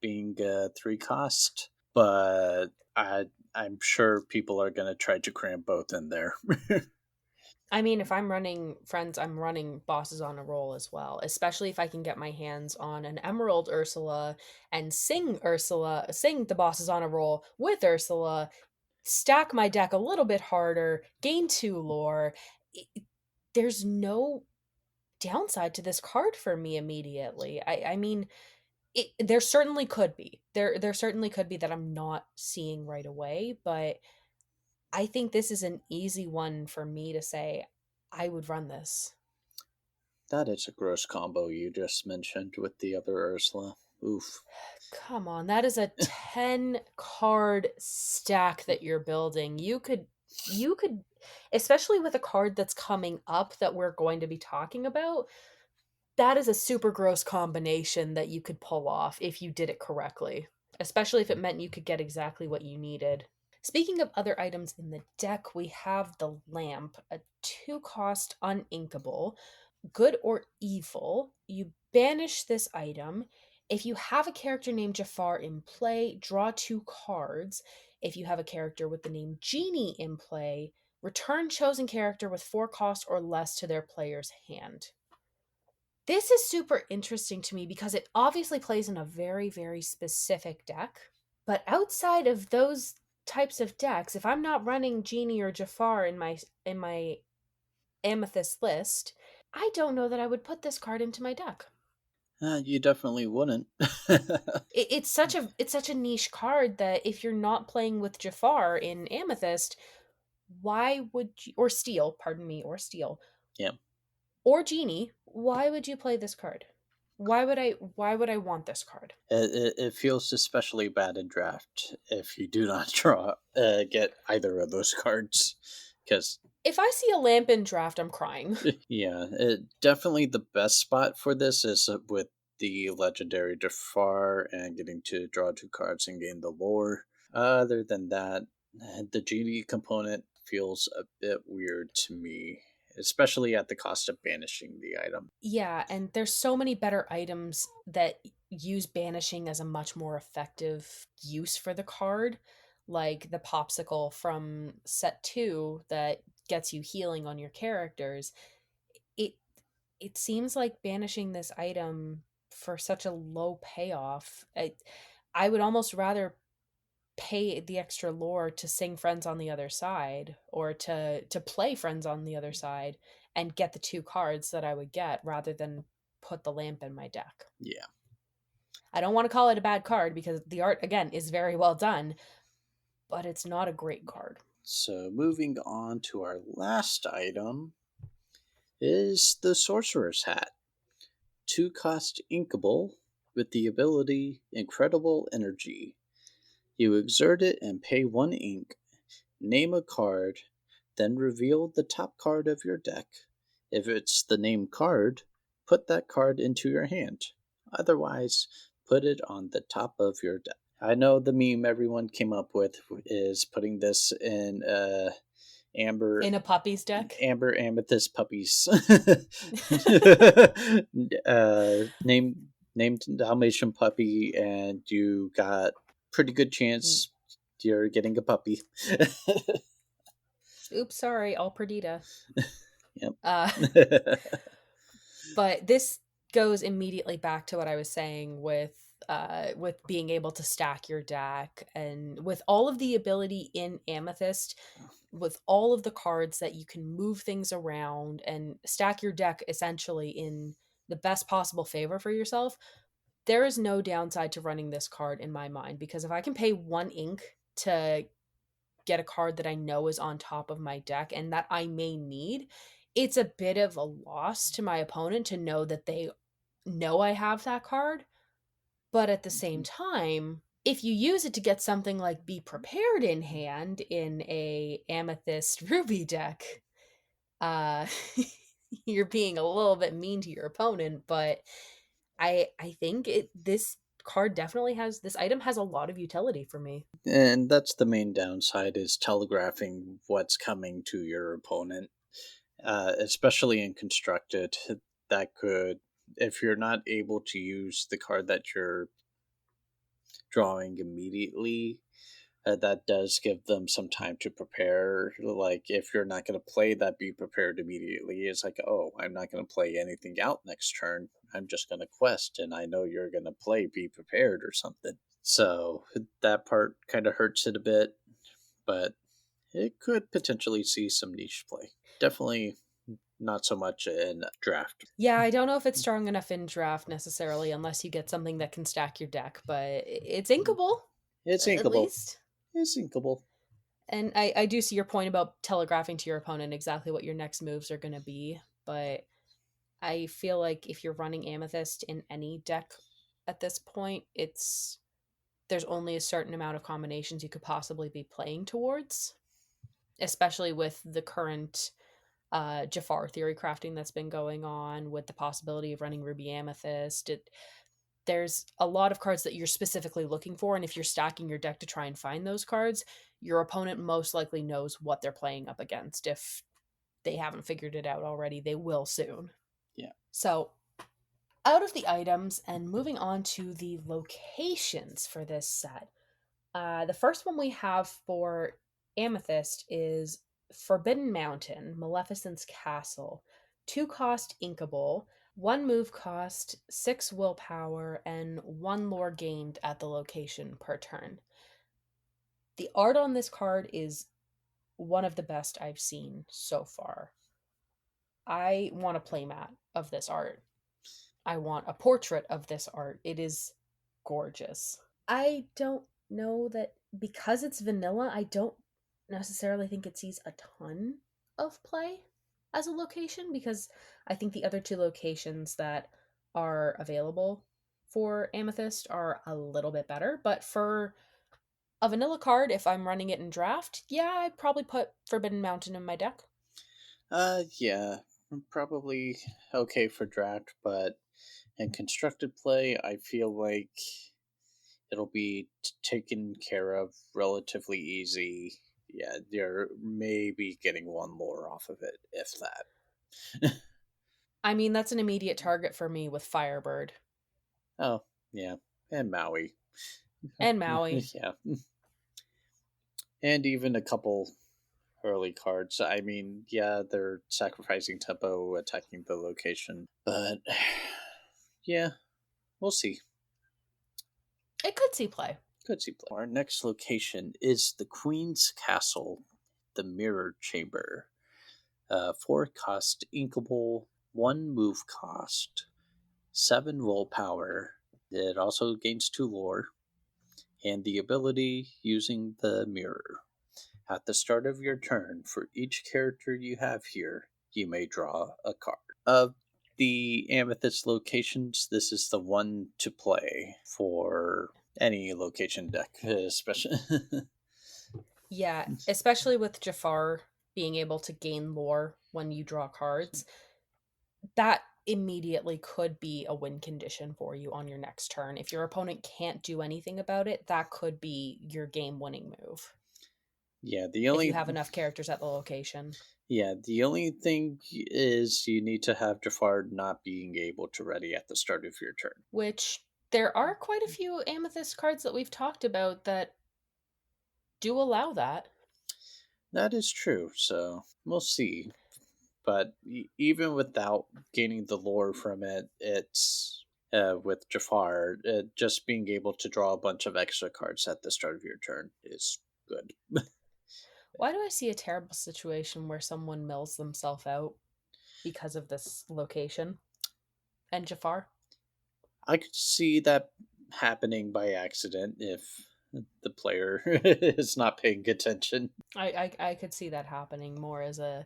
being 3 cost, but I'm sure people are going to try to cram both in there. I mean, if I'm running Friends, I'm running Bosses on a Roll as well, especially if I can get my hands on an Emerald Ursula and sing the Bosses on a Roll with Ursula, stack my deck a little bit harder, gain 2 lore. There's no downside to this card for me immediately. I mean, there certainly could be. There certainly could be that I'm not seeing right away, but I think this is an easy one for me to say I would run this. That is a gross combo you just mentioned with the other Ursula. Oof. Come on, that is a 10 card stack that you're building. You could especially with a card that's coming up that we're going to be talking about, that is a super gross combination that you could pull off if you did it correctly, especially if it meant you could get exactly what you needed. Speaking of other items in the deck, we have the lamp, a 2-cost uninkable. Good or evil, you banish this item. If you have a character named Jafar in play, draw 2 cards. If you have a character with the name Genie in play, return chosen character with 4 cost or less to their player's hand. This is super interesting to me because it obviously plays in a very, very specific deck. But outside of those types of decks, if I'm not running Genie or Jafar in my Amethyst list, I don't know that I would put this card into my deck. You definitely wouldn't. It's such a niche card that if you're not playing with Jafar in Amethyst, why would you, or Steel, pardon me, or Steel, Yeah. or Genie, why would you play this card? Why would I want this card? It feels especially bad in draft if you do not get either of those cards. Because, If I see a lamp in draft, I'm crying. yeah, definitely the best spot for this is with the legendary Jafar and getting to draw 2 cards and gain the lore. Other than that, the genie component feels a bit weird to me, especially at the cost of banishing the item. Yeah, and there's so many better items that use banishing as a much more effective use for the card, like the popsicle from set 2 that gets you healing on your characters. It it seems like banishing this item for such a low payoff. I would almost rather pay the extra lore to sing Friends on the Other Side or to play Friends on the Other Side and get the 2 cards that I would get rather than put the lamp in my deck. Yeah. I don't want to call it a bad card because the art again is very well done, but it's not a great card. So moving on to our last item is the Sorcerer's Hat. 2-cost inkable with the ability Incredible Energy. You exert it and pay 1 ink, name a card, then reveal the top card of your deck. If it's the named card, put that card into your hand. Otherwise, put it on the top of your deck. I know the meme everyone came up with is putting this in amber In a puppy's deck? amber amethyst puppies. Name named Dalmatian puppy, and you got pretty good chance you're getting a puppy. Oops, sorry, all Perdita. Yep. Uh, but this goes immediately back to what I was saying with being able to stack your deck and with all of the ability in Amethyst, with all of the cards that you can move things around and stack your deck essentially in the best possible favor for yourself. There is no downside to running this card in my mind, because if I can pay 1 ink to get a card that I know is on top of my deck and that I may need, it's a bit of a loss to my opponent to know that they know I have that card. But at the same time, if you use it to get something like Be Prepared in hand in a Amethyst Ruby deck, uh you're being a little bit mean to your opponent. But I think this card definitely has, this item has a lot of utility for me. And that's the main downside, is telegraphing what's coming to your opponent, especially in constructed. That could, if you're not able to use the card that you're drawing immediately, that does give them some time to prepare. Like, if you're not going to play that Be Prepared immediately, it's like, oh, I'm not going to play anything out next turn. I'm just going to quest, and I know you're going to play Be Prepared or something. So that part kind of hurts it a bit, but it could potentially see some niche play. Definitely not so much in draft. Yeah, I don't know if it's strong enough in draft necessarily, unless you get something that can stack your deck, but it's inkable, It's at inkable. least. It's inkable. And I do see your point about telegraphing to your opponent exactly what your next moves are going to be, but I feel like if you're running Amethyst in any deck at this point, there's only a certain amount of combinations you could possibly be playing towards, especially with the current Jafar theory crafting that's been going on, with the possibility of running Ruby Amethyst. There's a lot of cards that you're specifically looking for, and if you're stacking your deck to try and find those cards, your opponent most likely knows what they're playing up against. If they haven't figured it out already, they will soon. Yeah. So, out of the items and moving on to the locations for this set, the first one we have for Amethyst is Forbidden Mountain, Maleficent's Castle. 2 cost inkable, 1 move cost, 6 willpower, and 1 lore gained at the location per turn. The art on this card is one of the best I've seen so far. I want a playmat of this art. I want a portrait of this art. It is gorgeous. I don't know that, because it's vanilla, I don't necessarily think it sees a ton of play as a location, because I think the other 2 locations that are available for Amethyst are a little bit better. But for a vanilla card, if I'm running it in draft, yeah, I'd probably put Forbidden Mountain in my deck. Yeah, probably okay for draft, but in constructed play, I feel like it'll be taken care of relatively easy. Yeah, you're maybe getting 1 lore off of it, if that. I mean, that's an immediate target for me with Firebird Oh, yeah, and Maui. and Maui. Yeah, and even a couple early cards. I mean, yeah, they're sacrificing tempo, attacking the location, but yeah, we'll see. It could see play. Could see play. Our next location is the Queen's Castle, the Mirror Chamber. 4 cost inkable, 1 move cost, 7 willpower. It also gains 2 lore, and the ability using the mirror. At the start of your turn, for each character you have here, you may draw a card. Of the Amethyst locations, this is the one to play for any location deck, especially. Yeah, especially with Jafar being able to gain lore when you draw cards. That immediately could be a win condition for you on your next turn. If your opponent can't do anything about it, that could be your game winning move. Yeah, If you have enough characters at the location. the only thing is you need to have Jafar not being able to ready at the start of your turn. Which there are quite a few Amethyst cards that we've talked about that do allow that. That is true, so we'll see. But even without gaining the lore from it, it's with Jafar, just being able to draw a bunch of extra cards at the start of your turn is good. Why do I see a terrible situation where someone mills themselves out because of this location and Jafar? I could see that happening by accident if the player is not paying attention. I could see that happening more as an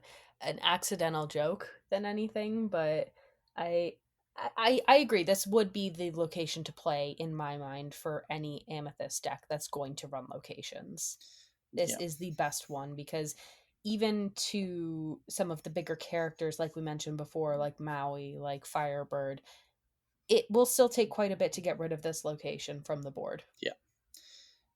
accidental joke than anything, but I I agree. This would be the location to play in my mind for any Amethyst deck that's going to run locations. This Yeah, is the best one because even to some of the bigger characters like we mentioned before, like Maui, like Firebird, it will still take quite a bit to get rid of this location from the board. yeah,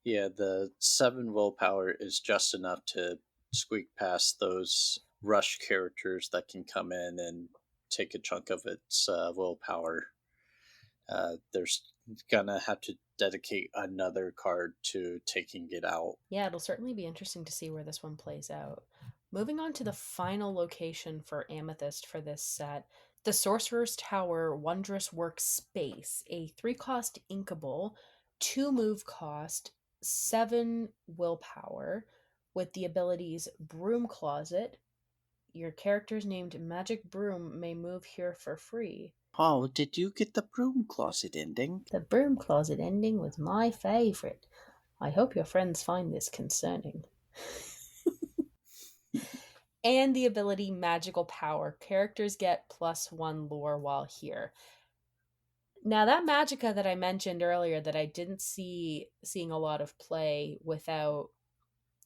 yeah. The 7 willpower is just enough to squeak past those rush characters that can come in and take a chunk of its willpower. There's gonna have to dedicate another card to taking it out. Yeah, it'll certainly be interesting to see where this one plays out. Moving on to the final location for Amethyst for this set, the Sorcerer's Tower Wondrous Work Space, a 3-cost inkable, 2 move cost, 7 willpower, with the abilities Broom Closet. Your character's named Magic Broom may move here for free. Oh, did you get the broom closet ending? The Broom Closet ending was my favorite. I hope your friends find this concerning. And the ability Magical Power. Characters get +1 lore while here. Now that Magica that I mentioned earlier that I didn't seeing a lot of play without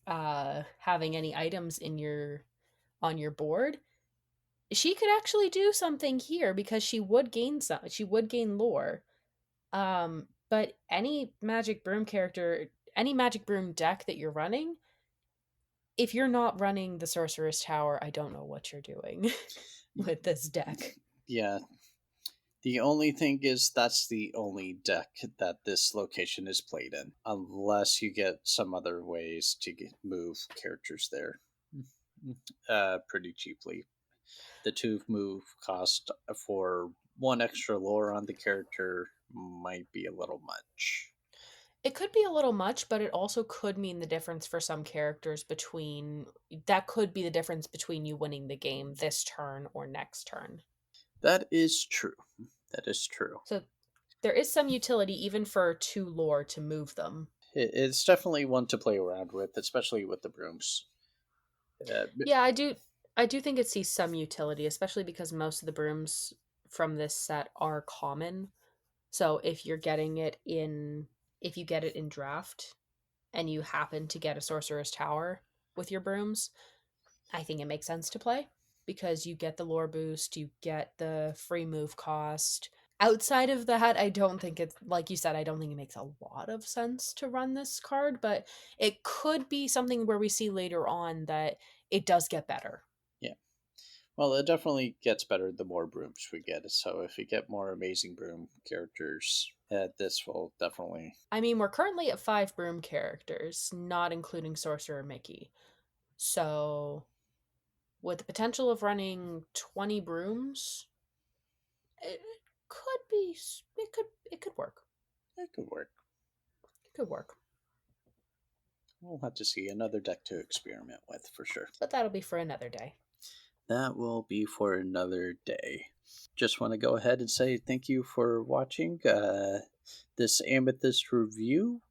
having any items in your on your board, she could actually do something here because she would gain lore. But any Magic Broom character, any Magic Broom deck that you're running, if you're not running the Sorcerer's Tower, I don't know what you're doing with this deck. Yeah. The only thing is that's the only deck that this location is played in, unless you get some other ways to move characters there pretty cheaply. The 2 move cost for 1 extra lore on the character might be a little much. It could be a little much, but it also could mean the difference for some characters between that could be the difference between you winning the game this turn or next turn. That is true. That is true. So there is some utility even for 2 lore to move them. It's definitely one to play around with, especially with the brooms. Yeah, I do think it sees some utility, especially because most of the brooms from this set are common. So if you get it in draft and you happen to get a Sorcerer's Tower with your brooms, I think it makes sense to play because you get the lore boost, you get the free move cost. Outside of that, I don't think it's like you said, I don't think it makes a lot of sense to run this card, but it could be something where we see later on that it does get better. Yeah. Well, it definitely gets better the more brooms we get. So if we get more amazing broom characters, this will definitely. I mean, we're currently at 5 broom characters, not including Sorcerer Mickey. So, with the potential of running 20 brooms, it could be it could work. It could work. It could work. We'll have to see another deck to experiment with for sure. But that'll be for another day. That will be for another day. Just want to go ahead and say thank you for watching this Amethyst review.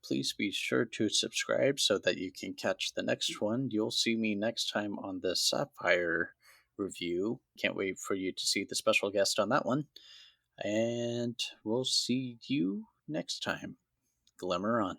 Please be sure to subscribe so that you can catch the next one. You'll see me next time on the Sapphire review. Can't wait for you to see the special guest on that one. And we'll see you next time. Glimmer on.